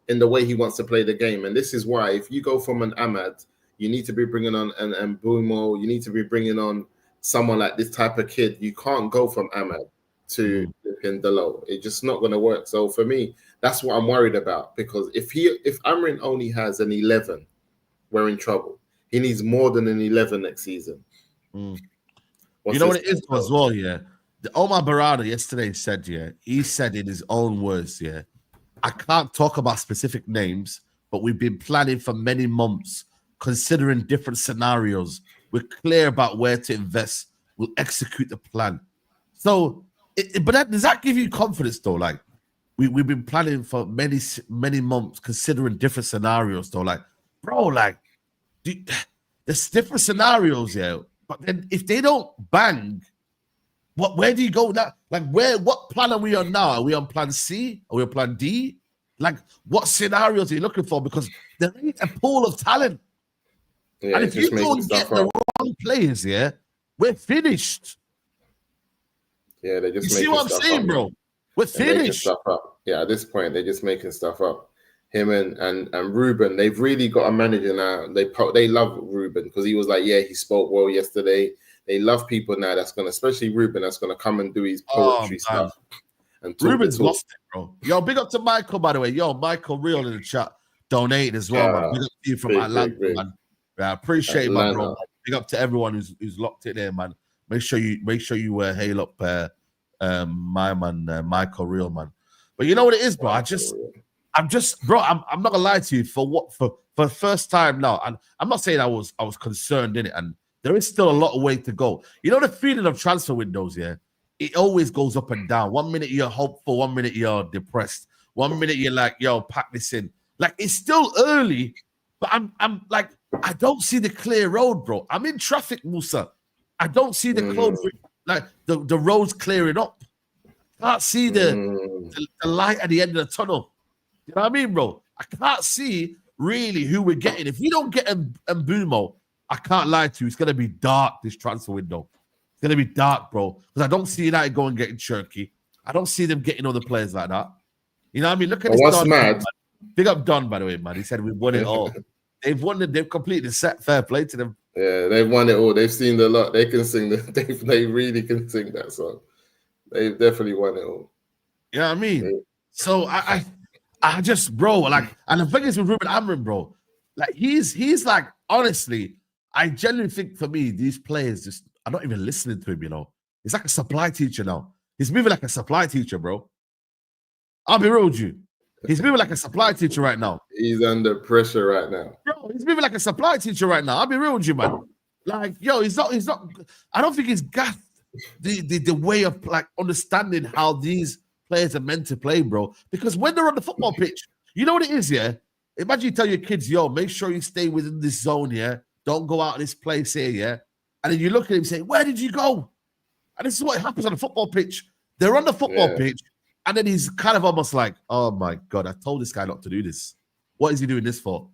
in the way he wants to play the game, and this is why if you go from an Ahmad, you need to be bringing on an Mbeumo. You need to be bringing on someone like this type of kid. You can't go from Ahmad to Dalot. It's just not going to work. So for me, that's what I'm worried about, because if Amrin only has an 11, we're in trouble. He needs more than an 11 next season. You know what it is as well, yeah? The Omar Barada yesterday said, he said in his own words, I can't talk about specific names, but we've been planning for many months, considering different scenarios. We're clear about where to invest. We'll execute the plan. So, does that give you confidence, though? Like, we've been planning for many months, considering different scenarios, though. Like, bro, like, there's different scenarios, but then if they don't bang, where do you go now? Like, what plan are we on now? Are we on plan C? Are we on plan D? Like, what scenarios are you looking for? Because there ain't a pool of talent. And if you don't get the wrong players, we're finished. Yeah, they're You just see making what I'm stuff saying, up. bro? We're They're making finished. stuff up. Yeah, at this point, they're just making stuff up. Him and Ruben, they've really got a manager now. They love Ruben because he was like, yeah, he spoke well yesterday. They love people now that's gonna, especially Ruben, that's gonna come and do his poetry stuff and talk Ruben's the talk. lost it, bro. Yo, big up to Michael, by the way. Yo, Michael Real in the chat donated as well, man. Big up to you from Atlanta, man. Yeah, I appreciate it, my bro. Big up to everyone who's locked it there, man. Make sure you hail up my man Michael Real, man. But you know what it is, bro. I'm not gonna lie to you for the first time now, and I'm not saying I was concerned in it, and there is still a lot of way to go. You know the feeling of transfer windows, yeah. It always goes up and down. 1 minute you're hopeful, 1 minute you're depressed. 1 minute you're like, yo, pack this in. Like it's still early, but I'm like, I don't see the clear road, bro. I'm in traffic, Musa. I don't see the the roads clearing up. Can't see the light at the end of the tunnel. You know what I mean, bro? I can't see really who we're getting. If we don't get Mbeumo, I can't lie to you. It's going to be dark, this transfer window. It's going to be dark, bro. Because I don't see United going and getting Cherky. I don't see them getting other players like that. You know what I mean? Look at this. What's Don, mad? Big up Don, by the way, man. He said we've won it all. They've won it. They've completed the set. Fair play to them. Yeah, they've won it all. They've seen the lot. They can sing they really can sing that song. They've definitely won it all. You know what I mean? Yeah. So I just, bro, like, and the thing is with Ruben Amorim, bro, like he's like, honestly, I genuinely think for me, these players just are not even listening to him, you know. He's like a supply teacher now. He's moving like a supply teacher, bro. I'll be real with you. He's moving like a supply teacher right now. He's under pressure right now. Bro, he's moving like a supply teacher right now. I'll be real with you, man. Like, yo, he's not, I don't think he's got the way of like understanding how these players are meant to play, bro. Because when they're on the football pitch, you know what it is, yeah? Imagine you tell your kids, yo, make sure you stay within this zone, yeah? Don't go out of this place here, yeah? And then you look at him and say, where did you go? And this is what happens on the football pitch. They're on the football pitch, and then he's kind of almost like, oh my God, I told this guy not to do this. What is he doing this for?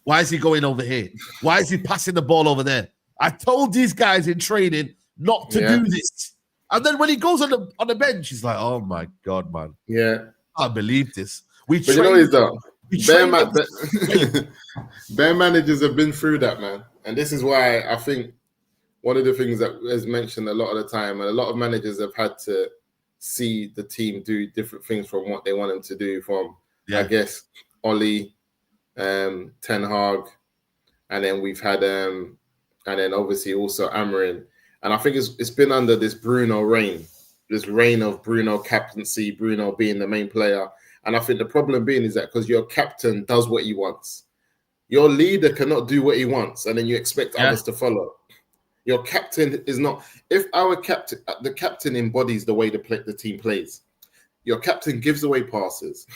Why is he going over here? Why is he passing the ball over there? I told these guys in training not to do this. And then when he goes on the bench, he's like, oh my God, man. Yeah. I can't believe this. But you know he's done. Bare managers have been through that, man. And this is why I think one of the things that is mentioned a lot of the time, and a lot of managers have had to see the team do different things from what they want them to do from, I guess, Oli, Ten Hag, and then we've had, and then obviously also Amorim. And I think it's been under this Bruno reign, this reign of Bruno captaincy, Bruno being the main player. And I think the problem being is that because your captain does what he wants, your leader cannot do what he wants, and then you expect others to follow. Your captain is not. If our captain, the captain embodies the way the team plays. Your captain gives away passes,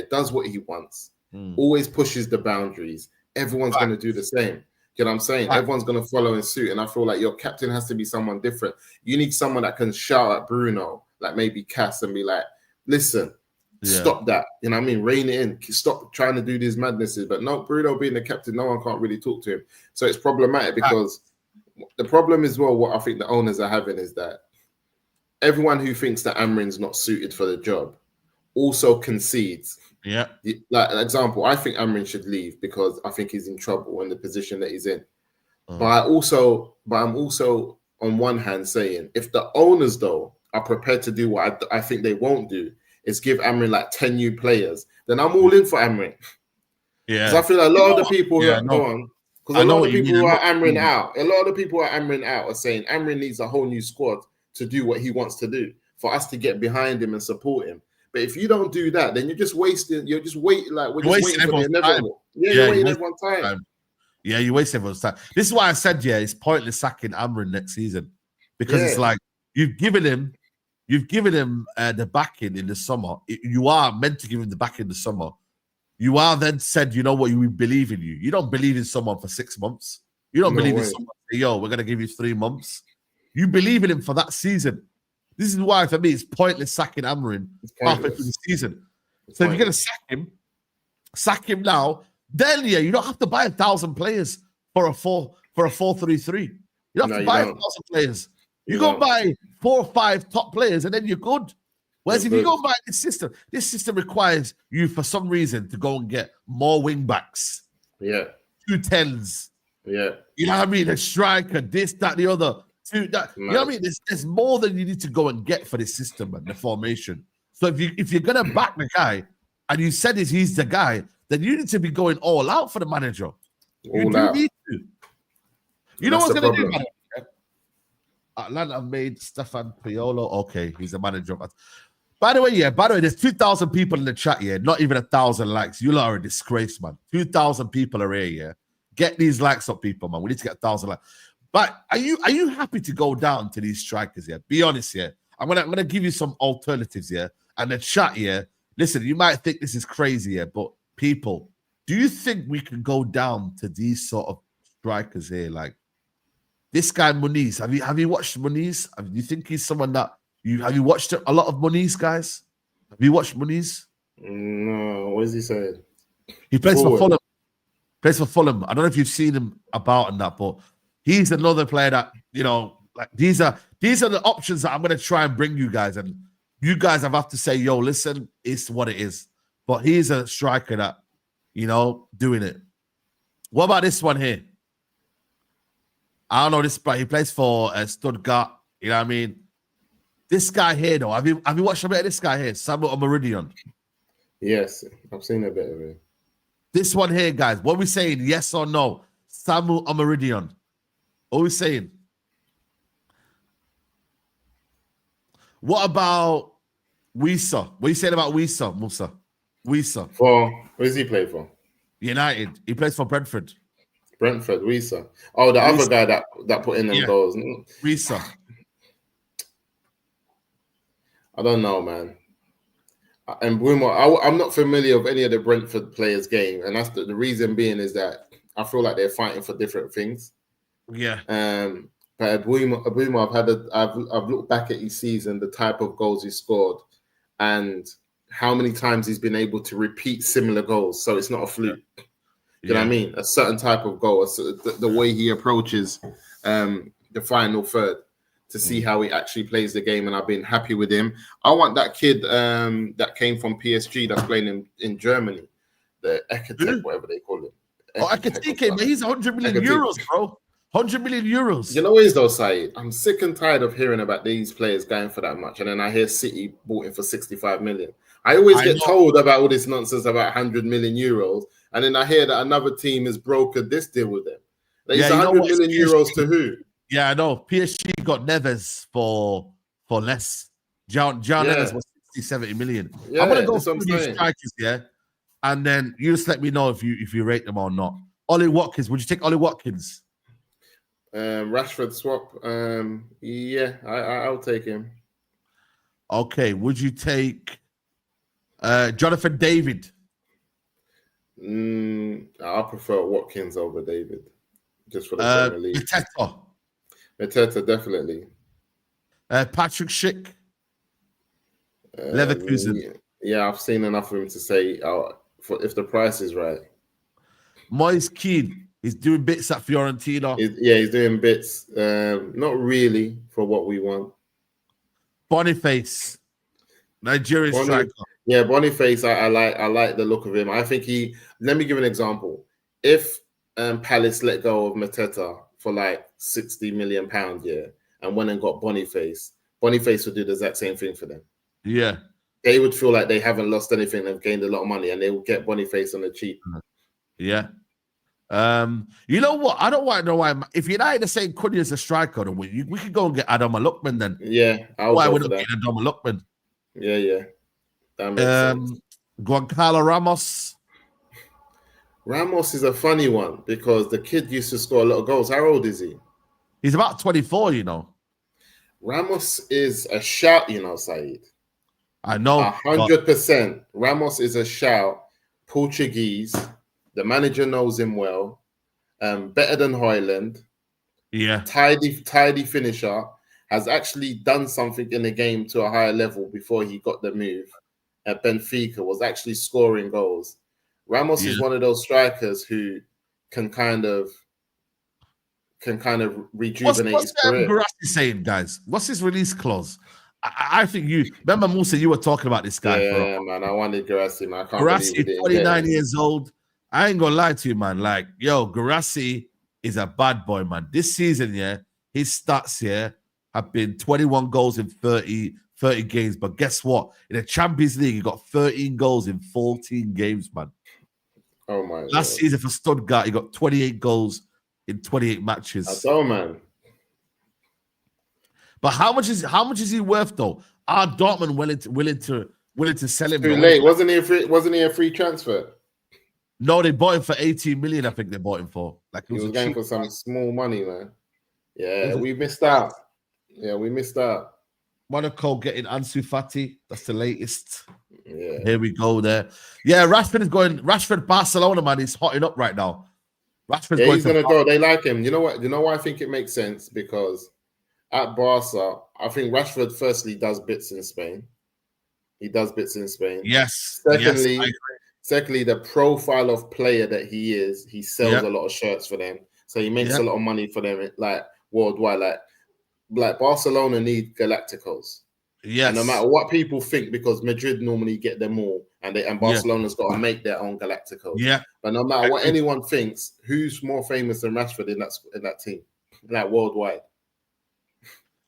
does what he wants, always pushes the boundaries. Everyone's going to do the same. You know what I'm saying? Everyone's going to follow in suit. And I feel like your captain has to be someone different. You need someone that can shout at Bruno, like maybe Cass, and be like, listen, stop that. You know what I mean? Rein it in. Stop trying to do these madnesses. But no, Bruno being the captain, no one can't really talk to him. So it's problematic because the problem as well, what I think the owners are having is that everyone who thinks that Amorim's not suited for the job also concedes. Yeah. Like an example, I think Amorim should leave because I think he's in trouble in the position that he's in. But I'm also on one hand saying if the owners though are prepared to do what I think they won't do is give Amorim like 10 new players, then I'm all in for Amorim. Yeah. Because I feel like a lot of the people who go on, because a lot of the people who are Amorim out, are saying Amorim needs a whole new squad to do what he wants to do for us to get behind him and support him. But if you don't do that, then you're just wasting. You're just waiting. Like we're just waiting for the inevitable. You're wasting everyone's time. Yeah, you waste everyone's time. This is why I said, it's pointless sacking Amorim next season because it's like you've given him the backing in the summer. You are meant to give him the backing in the summer. You are then said, you know what, we believe in you. You don't believe in someone for 6 months. You don't believe in someone. Yo, we're gonna give you 3 months. You believe in him for that season. This is why, for me, it's pointless sacking Amorim halfway through the season. So if you're going to sack him now, then you don't have to buy 1,000 players for a 4-3-3. You don't have to buy 1,000 players. You go buy 4 or 5 top players, and then you're good. Whereas if you good. go by this system requires you for some reason to go and get more wing backs, Yeah. 2 10s. Yeah. You know what I mean? A striker, this, that, the other. You know what I mean? There's more than you need to go and get for this system and the formation. So if you're gonna back the guy, and you said he's the guy, then you need to be going all out for the manager. You All do out. need to. You know That's what's the gonna do, problem. man? Atlanta have made Stefan Piolo. Okay, he's a manager. By the way, there's 2,000 people in the chat here. Not even 1,000 likes. You lot are a disgrace, man. 2,000 people are here. Yeah, get these likes up, people, man. We need to get 1,000 likes. But are you happy to go down to these strikers here? Be honest here. I'm gonna give you some alternatives here. And the chat here. Listen, you might think this is crazy here, but people, do you think we can go down to these sort of strikers here? Like this guy Muniz. Have you watched Muniz? Do you think he's someone that have you watched a lot of Muniz, guys? Have you watched Muniz? No, what is he saying? He plays for Fulham. I don't know if you've seen him about and that, but he's another player that, you know, like these are the options that I'm gonna try and bring you guys, and you guys have to say, yo, listen, it's what it is. But he's a striker that, you know, doing it. What about this one here? I don't know this, but he plays for Stuttgart. You know what I mean? This guy here, though, have you watched a bit of this guy here, Samuel Omeridion? Yes, I've seen a bit of it. This one here, guys, what are we saying? Yes or no? Samuel Omeridion. What are we saying? What about Wisa? What are you saying about Wisa, Musa? Wisa. For where does he play for? United. He plays for Brentford. Brentford, Wisa. Oh, the other guy that put in them goals. Wisa. I don't know, man. And Mbeumo, I'm not familiar with any of the Brentford players' game, and that's the reason being is that I feel like they're fighting for different things. Yeah. But Mbeumo, I've looked back at his season, the type of goals he scored, and how many times he's been able to repeat similar goals. So it's not a fluke. Yeah. You know what I mean? A certain type of goal, the way he approaches the final third to see how he actually plays the game, and I've been happy with him. I want that kid that came from PSG that's playing in Germany, the Ekatek, whatever they call it. Ekatek, man, he's 100 million euros, bro. 100 million euros. You know what it is though, Saeed? I'm sick and tired of hearing about these players going for that much, and then I hear City bought him for 65 million. I always get told about all this nonsense about 100 million euros, and then I hear that another team has brokered this deal with them. It's 100 million euros to who? Yeah, I know. PSG got Neves for less. John Neves was 60, 70 million. I'm gonna go through these strikers, yeah, and then you just let me know if you rate them or not. Ollie Watkins, would you take Ollie Watkins? Rashford swap. Yeah, I'll take him. Okay, would you take Jonathan David? I prefer Watkins over David, just for the Premier League. Mateta, definitely. Patrick Schick, Leverkusen. Yeah, I've seen enough of him to say if the price is right. Moise Kean, he's doing bits at Fiorentina. He's doing bits. Not really for what we want. Boniface, Nigerian striker. Yeah, Boniface, I like the look of him. I think let me give an example. If Palace let go of Mateta for like £60 million, yeah, and went and got Boniface would do the exact same thing for them. Yeah. They would feel like they haven't lost anything, they've gained a lot of money, and they will get Boniface on the cheap. Yeah. You know what? I don't want to know why. If United are saying Cunha is a striker, then we could go and get Adam Lookman then. Yeah. Why would we get Adam Lookman? Yeah. That makes sense. Goncalo Ramos. Ramos is a funny one because the kid used to score a lot of goals. How old is he? He's about 24, you know. Ramos is a shout, you know, Saeed. I know. 100%. Ramos is a shout. Portuguese. The manager knows him well. Better than Højlund. Yeah. Tidy finisher. Has actually done something in the game to a higher level before he got the move. At Benfica, was actually scoring goals. Ramos is one of those strikers who can kind of can kind of What's rejuvenate his career. Guirassy saying, guys? What's his release clause? I think you remember, Musa, you were talking about this guy. Yeah, man. I wanted Guirassy, man. I can't Guirassy, believe we didn't 29 get him. years old. I ain't gonna lie to you, man. Like, yo, Guirassy is a bad boy, man. This season, yeah, his stats here have been 21 goals in 30 games. But guess what? In the Champions League, he got 13 goals in 14 games, man. Oh my! Last season for Stuttgart, he got 28 gols in 28 matches. That's all, man. But how much is he worth though? Are Dortmund willing to sell him? Too late. Wasn't he a free transfer? No, they bought him for 18 million. I think they bought him for. Like he was going for some small money, man. Yeah, we missed out. Yeah, we missed out. Monaco getting Ansu Fati. That's the latest. Yeah. Here we go there. Yeah, Rashford Barcelona, man, he's hotting up right now. He's gonna go. They like him. You know what? You know why I think it makes sense? Because at Barca, I think Rashford firstly does bits in Spain. He does bits in Spain. Yes. Secondly, the profile of player that he is, he sells a lot of shirts for them. So he makes a lot of money for them, like worldwide. Like Barcelona need Galacticos. Yes. And no matter what people think, because Madrid normally get them all, and Barcelona's got to make their own Galacticos. Yeah. But no matter what anyone thinks, who's more famous than Rashford in that team, like worldwide?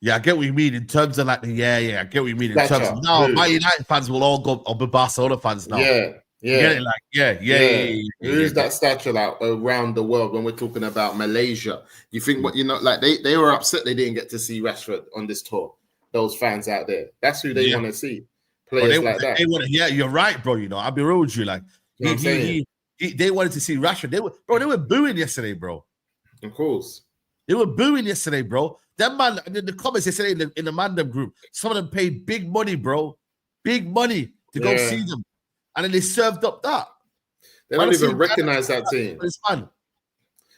Yeah, I get what you mean in terms of like I get what you mean in terms of now. My United fans will all go on the Barcelona fans now. Who's that stature like around the world when we're talking about Malaysia? You think like they were upset they didn't get to see Rashford on this tour. Those fans out there, that's who they want to see. Players like that. You're right, bro. I'll be real with you. Like they wanted to see Rashford. They were booing yesterday, bro. Of course, they were booing yesterday, bro. Them man in the comments yesterday in the Mandem group, some of them paid big money, bro, big money to go see them, and then they served up that. They don't even recognize that team.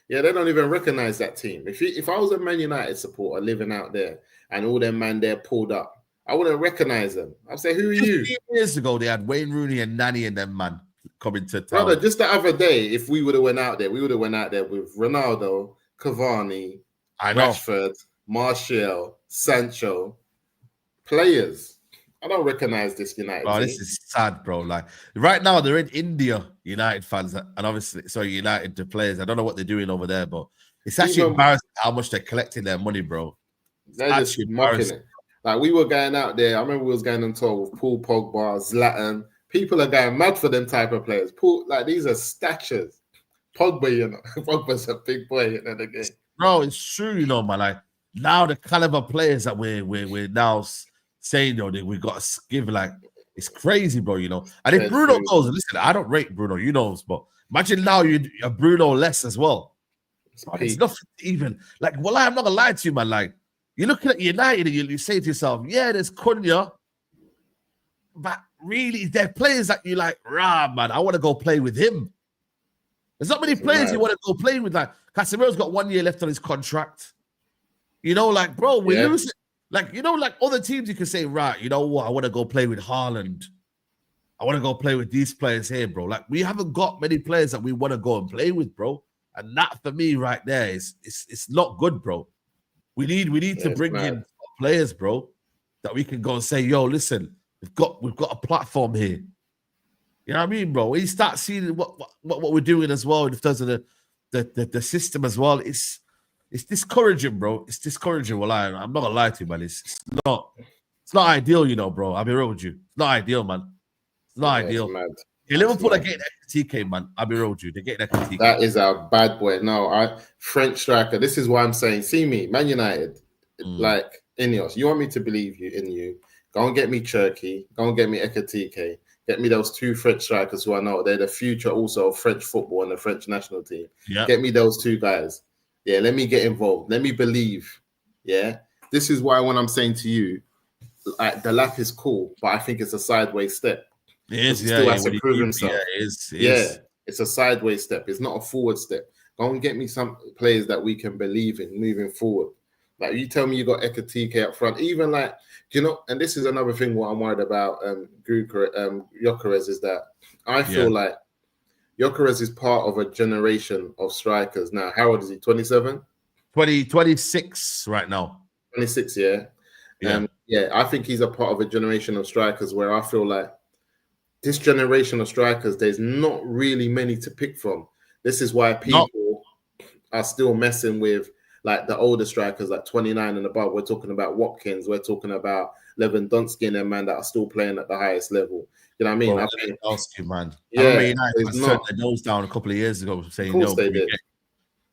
Yeah, they don't even recognize that team. If I was a Man United supporter living out there and all them man there pulled up, I wouldn't recognize them. I'd say, who are you? 15 years ago, they had Wayne Rooney and Nani and them man coming to town. Brother, just the other day, if we would have went out there, we would have went out there with Ronaldo, Cavani, Rashford, Martial, Sancho, players. I don't recognize this United team. This is sad, bro. Like right now, they're in India, United fans, and obviously, United the players. I don't know what they're doing over there, but it's actually embarrassing how much they're collecting their money, bro. They're just mocking it. Like we were going out there. I remember we was going on tour with Paul Pogba, Zlatan. People are going mad for them type of players. These are statures. Pogba, Pogba's a big boy in the game. Bro, it's true, man. Like now the caliber players that we're now saying, we got to give, like, it's crazy, bro, And if Bruno goes, listen, I don't rate Bruno, but imagine now you're Bruno less as well. It's nothing even, like, well, I'm not gonna lie to you, man. Like, you're looking at United and you say to yourself, yeah, there's Cunha, but really, there are players that you like, man, I want to go play with him. There's not many players you want to go play with. Like, Casemiro's got 1 year left on his contract. Like, bro, we're losing. Like, like other teams, you can say, right, you know what? I want to go play with Haaland. I want to go play with these players here, bro. Like, we haven't got many players that we want to go and play with, bro. And that, for me, right there, it's not good, bro. We need to bring in players, bro, that we can go and say, yo, listen, we've got a platform here. You know what I mean, bro? When you start seeing what we're doing as well in terms of the system as well, it's discouraging, bro. It's discouraging. Well, I'm not gonna lie to you, man. It's not ideal, bro. I'll be real with you. It's not ideal, man. It's not ideal. Liverpool are getting TK, man. I'll be real with you. They're getting TK. That is a bad boy. No, French striker. This is why I'm saying, see me, Man United, like Ineos. You want me to believe in you? Go and get me Cherky. Go and get me Ekatike. Get me those two French strikers who I know they're the future also of French football and the French national team. Yeah. Get me those two guys. Yeah, let me get involved. Let me believe. Yeah. This is why when I'm saying to you, like, Delap is cool, but I think it's a sideways step. It is, he still has to prove himself. Yeah, it is. It's a sideways step. It's not a forward step. Go and get me some players that we can believe in moving forward. Like, you tell me you got Ekatike up front, even like, and this is another thing what I'm worried about Gyökeres is that I feel like Gyökeres is part of a generation of strikers now. How old is he? 27? 26 right now. 26, yeah. Yeah, I think he's a part of a generation of strikers where I feel like this generation of strikers, there's not really many to pick from. This is why people are still messing with like the older strikers, like 29 and above. We're talking about Watkins, we're talking about Lewandowski and them, man, that are still playing at the highest level. You know what I mean? Bro, Lewandowski, man. Yeah, I remember United turned their nose down a couple of years ago, saying, of course they did.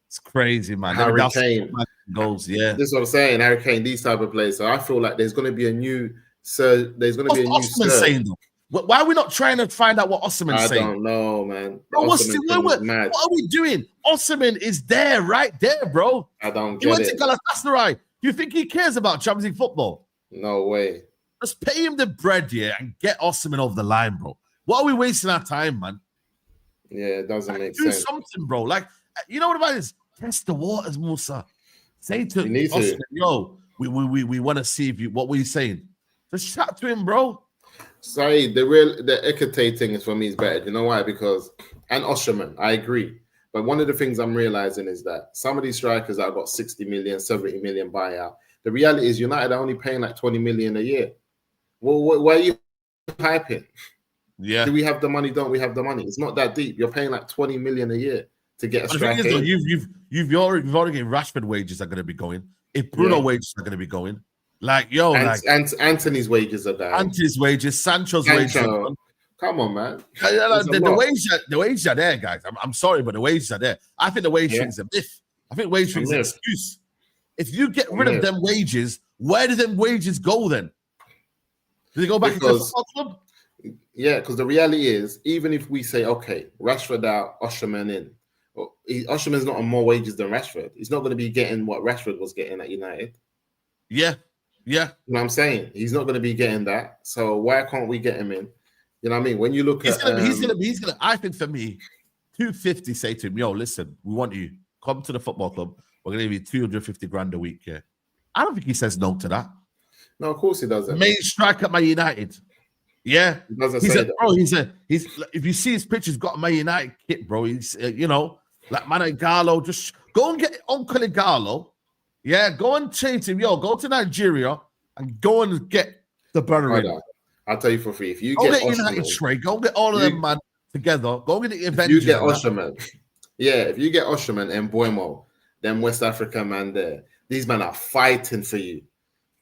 It's crazy, man. Harry Kane goals, yeah. This is what I'm saying. Harry Kane, these type of players. So I feel like there's going to be a new There's going to be a new Osman saying though? Why are we not trying to find out what Osman's saying? I don't know, man. Bro, what are we doing? Osman is there, right there, bro. I don't get it. He went to Galatasaray. You think he cares about Champions League football? No way. Just pay him the bread, yeah, and get Osman over the line, bro. What are we wasting our time, man? Yeah, it doesn't make sense. Do something, bro. Like, you know what about this? Test the waters, Musa. Say to Osman, yo, we want to see if you. What were you saying? Just chat to him, bro. Sorry, the Ekate thing is for me is better. You know why? Because and Osherman, I agree. But one of the things I'm realizing is that some of these strikers that have got 60 million, 70 million buyout. The reality is United are only paying like 20 million a year. Well, why are you hyping? Yeah. Do we have the money? Don't we have the money? It's not that deep. You're paying like 20 million a year to get a striker. You've already getting Rashford wages are going to be going. If Bruno wages are going to be going. Like, yo, Anthony's wages are down. Anthony's wages, Sancho's wages are down. Come on, man. The wages are there, guys. I'm sorry, but the wages are there. I think the wage thing is a myth. I think wage thing is an excuse. If you get rid of them wages, where do them wages go then? Do they go back into the football club? Yeah, because the reality is, even if we say, okay, Rashford out, Osherman in, Osherman's not on more wages than Rashford. He's not going to be getting what Rashford was getting at United. Yeah. You know what I'm saying? He's not going to be getting that. So why can't we get him in? You know what I mean? When you look he's gonna, I think for me, 250 say to him, yo, listen, we want you. Come to the football club. We're going to give you 250 grand a week. Yeah. I don't think he says no to that. No, of course he doesn't. Main striker at Man United. Yeah. He doesn't say that. Bro, he's if you see his pictures, got a Man United kit, bro. He's, like Managerial. Just go and get Uncle Igalo. Yeah, go and chase him. Yo, go to Nigeria and go and get the brother in. I'll tell you for free. If you get United trade, go and get all of them, man, together. Go and get the Avengers. You get Osherman. Yeah, if you get Osherman and Mbeumo, them West African man there, these men are fighting for you.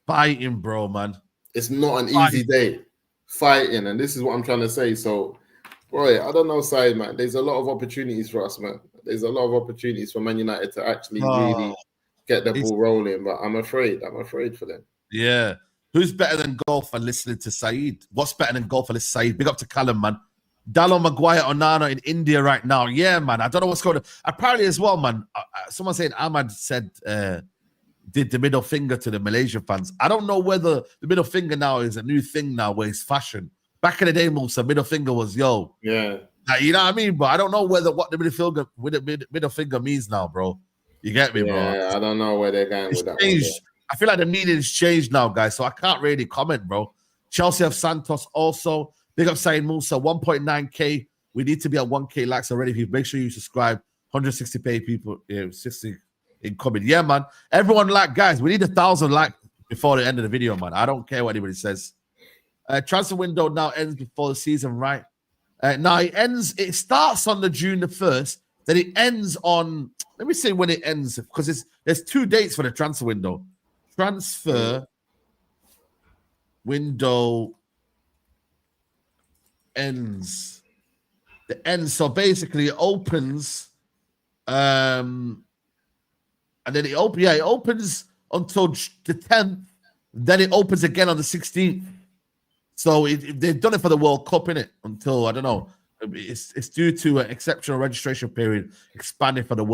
Fighting, bro, man. It's not an easy day. Fighting, and this is what I'm trying to say. So, boy, I don't know, Saeed, man. There's a lot of opportunities for us, man. There's a lot of opportunities for Man United to actually really get the ball rolling, but I'm afraid for them. Yeah. Who's better than golf and listening to Saeed? What's better than golf and listening to Saeed? Big up to Callum, man. Dallo Maguire Onana in India right now. Yeah, man. I don't know what's going on. Apparently as well, man, someone saying Ahmad said did the middle finger to the Malaysian fans. I don't know whether the middle finger now is a new thing now where it's fashion. Back in the day, Musa, middle finger was, yo. Yeah. You know what I mean? But I don't know what the middle finger means now, bro. You get me, bro? Yeah, I don't know where they're going with that. I feel like the meaning has changed now, guys, so I can't really comment, bro. Chelsea have Santos also. Big up Saeed Musa, 1.9K. We need to be at 1K likes already. If you make sure you subscribe, 160 people, 60 incoming. Yeah, man. Everyone guys, we need 1,000 likes before the end of the video, man. I don't care what anybody says. Transfer window now ends before the season, right? Now it starts on the June the 1st, then it ends on, let me see when it ends, because there's 2 dates for the transfer window. Transfer window ends. The ends. So basically it opens and then it opens until the 10th, then it opens again on the 16th. So they've done it for the World Cup, innit? Until, I don't know, it's due to an exceptional registration period expanding for the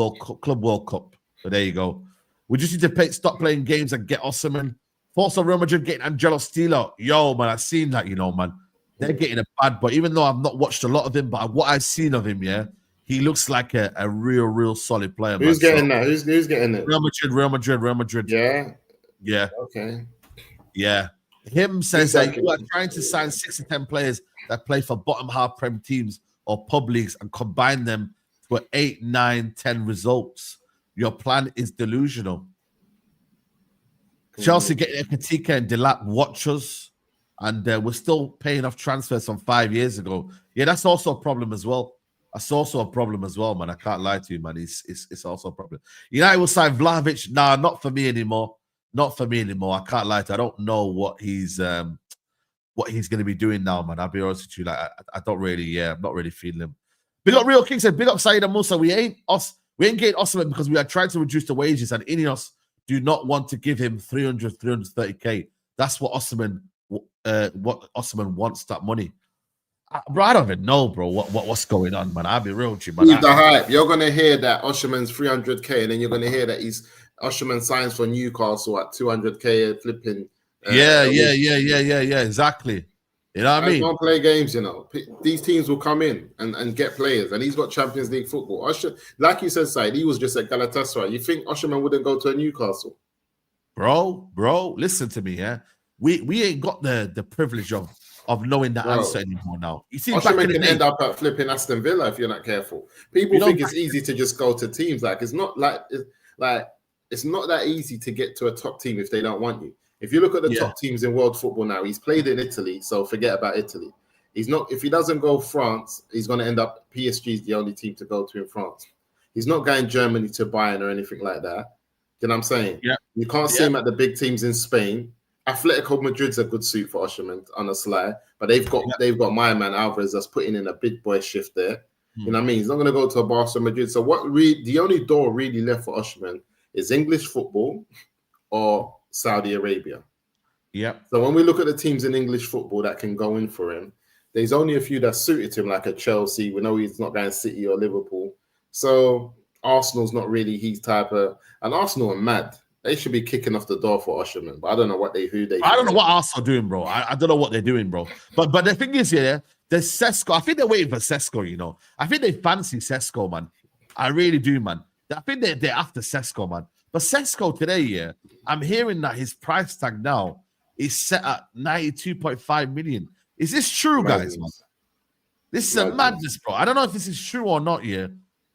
Club World Cup. So there you go. We just need to stop playing games and get Osman. Thoughts on Real Madrid getting Angelo Stilo? Yo, man, I've seen that, man. They're getting a bad, but even though I've not watched a lot of him, but what I've seen of him, yeah, he looks like a real solid player. Who's getting that? Who's getting it? Real Madrid. Yeah. Yeah. Okay. Yeah. Him says that you are trying to sign 6 to 10 players that play for bottom half Prem teams or pub leagues and combine them for 8, 9, 10 results. your plan is delusional. Chelsea getting Katika and Delap watchers, and we're still paying off transfers from 5 years ago. Yeah, that's also a problem as well. That's also a problem as well, man. I can't lie to you, man. It's also a problem. United will sign Vlahovic. Nah, not for me anymore. Not for me anymore. I can't lie to you. I don't know what he's going to be doing now, man. I'll be honest with you. Like, I don't really, I'm not really feeling him. Big up Real King said, big up Saeed and Musa. We ain't getting Osimhen because we are trying to reduce the wages, and Ineos do not want to give him 330k. That's what Osimhen wants, that money. Bro, I don't even know, bro, what's going on, man. I'll be real with you, man. Leave the hype. You're gonna hear that Osimhen's 300k, and then you're gonna hear that Osimhen signs for Newcastle at 200k flipping. Yeah, exactly. You know what I mean? Don't play games, you know. These teams will come in and get players, and he's got Champions League football. Like you said, Said, he was just at Galatasaray. You think Osimhen wouldn't go to a Newcastle? Bro, listen to me, yeah. We ain't got the privilege of knowing the answer anymore now. You see, Osimhen can end up at flipping Aston Villa if you're not careful. People think it's easy to just go to teams. Like it's not it's not that easy to get to a top team if they don't want you. If you look at the top teams in world football now, he's played in Italy, so forget about Italy. He's not. If he doesn't go France, he's going to end up. PSG is the only team to go to in France. He's not going Germany to Bayern or anything like that. You know what I'm saying? Yeah. You can't see him at the big teams in Spain. Atletico Madrid's a good suit for Osimhen on a sly, but they've got my man Alvarez that's putting in a big boy shift there. You know what I mean? He's not going to go to a Barca Madrid. So the only door really left for Osimhen is English football or Saudi Arabia. Yeah. So when we look at the teams in English football that can go in for him, there's only a few that suited him, like a Chelsea. We know he's not going City or Liverpool. So Arsenal's not really his type of. And Arsenal are mad. They should be kicking off the door for Osimhen, but I don't know I don't know what Arsenal are doing, bro. I don't know what they're doing, bro. But the thing is, yeah, there's Sesko. I think they're waiting for Sesko, you know. I think they fancy Sesko, man. I really do, man. I think they're after Sesko, man. But Sesko today, yeah, I'm hearing that his price tag now is set at 92.5 million. Is this true, guys, man? This is a madness, bro. I don't know if this is true or not, yeah.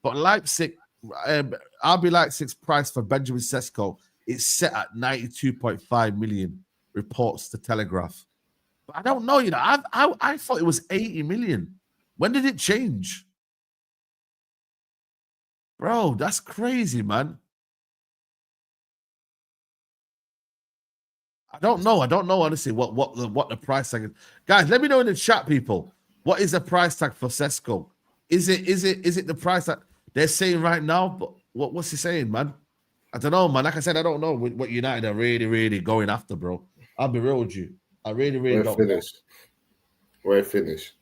But Leipzig, RB Leipzig's price for Benjamin Sesko is set at 92.5 million, reports the Telegraph. But I don't know, you know. I thought it was 80 million. When did it change? Bro, that's crazy, man. I don't know, honestly, what the price tag is. Guys, let me know in the chat, people. What is the price tag for Sesko? Is it the price that they're saying right now? But what's he saying, man? I don't know, man. Like I said, I don't know what United are really, really going after, bro. I'll be real with you. I really, really don't know. We're finished.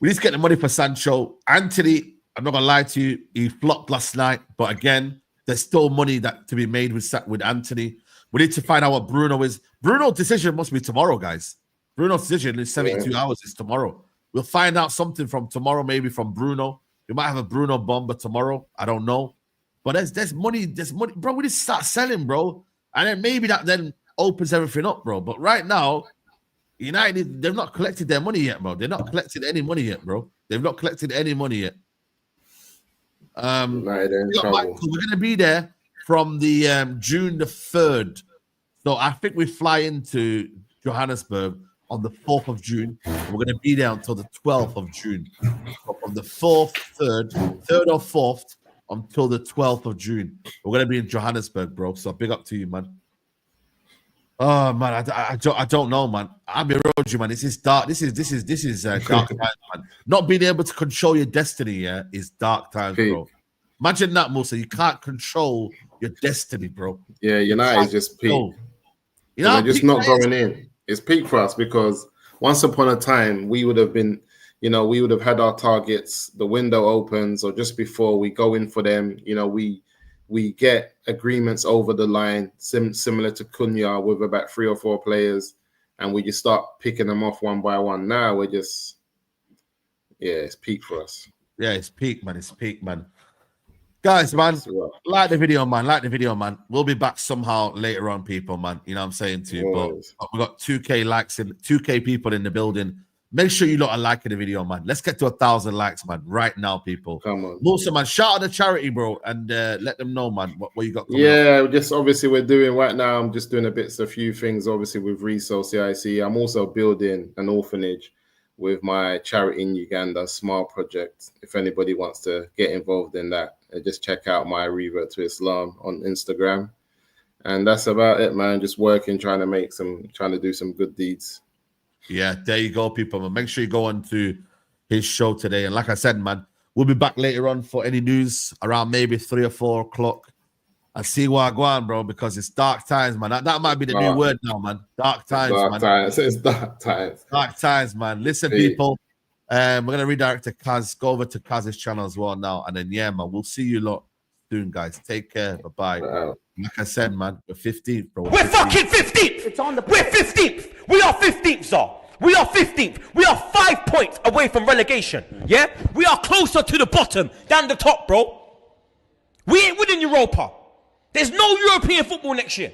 We need to get the money for Sancho. Anthony, I'm not gonna lie to you, he flopped last night. But again, there's still money that to be made with Anthony. We need to find out what Bruno is. Bruno's decision must be tomorrow, guys. Bruno's decision is 72 hours. It's tomorrow. We'll find out something from tomorrow, maybe from Bruno. We might have a Bruno bomber tomorrow. I don't know. But there's money, bro. We need to start selling, bro. And then maybe that then opens everything up, bro. But right now, United, they've not collected their money yet, bro. They've not collected any money yet, bro. They've not collected any money yet. We're going to be there from the June the 3rd. So I think we fly into Johannesburg on the 4th of June. We're going to be there until the 12th of June. So from the 4th, 3rd or 4th, until the 12th of June. We're going to be in Johannesburg, bro. So big up to you, man. Oh, man, I don't know, man. I'll be real with you, man. This is dark. This is dark times, man. Not being able to control your destiny, yeah, is dark times, bro. Imagine that, Musa. You can't control your destiny, bro. Yeah, United is just peak. You know, just not going in. It's peak for us because once upon a time we would have been, you know, we would have had our targets. The window opens, or just before we go in for them, you know, we get agreements over the line, similar to Cunha with about 3 or 4 players, and we just start picking them off one by one. Now we're just, it's peak for us. Yeah, it's peak, man. It's peak, man. Guys, man, like the video, man. We'll be back somehow later on, people, man. You know what I'm saying to you? But we got 2K likes and 2K people in the building. Make sure you lot are liking the video, man. Let's get to 1,000 likes, man, right now, people. Come on. Also, man, shout out the charity, bro, and let them know, man, what you got coming up. Just obviously we're doing right now. I'm just doing a few things, obviously, with Resource CIC. I'm also building an orphanage with my charity in Uganda, Smart Project. If anybody wants to get involved in that, just check out my Revert to Islam on Instagram. And that's about it, man. Just working, trying to do some good deeds. Yeah, there you go, people. Man. Make sure you go on to his show today. And like I said, man, we'll be back later on for any news around maybe 3 or 4 o'clock. And see where I go on, bro, because it's dark times, man. That might be the new word now, man. Dark times, man. It's dark times. Dark times, man. Listen, people, we're going to redirect to Kaz. Go over to Kaz's channel as well now. And then, yeah, man, we'll see you lot soon, guys. Take care. Bye-bye. Wow. Like I said, man, we're 15th, bro. We're fucking 15th. It's on the. We're 15th. We are 15th, sir. We are 15th. We are 5 points away from relegation. Yeah? We are closer to the bottom than the top, bro. We ain't winning Europa. There's no European football next year.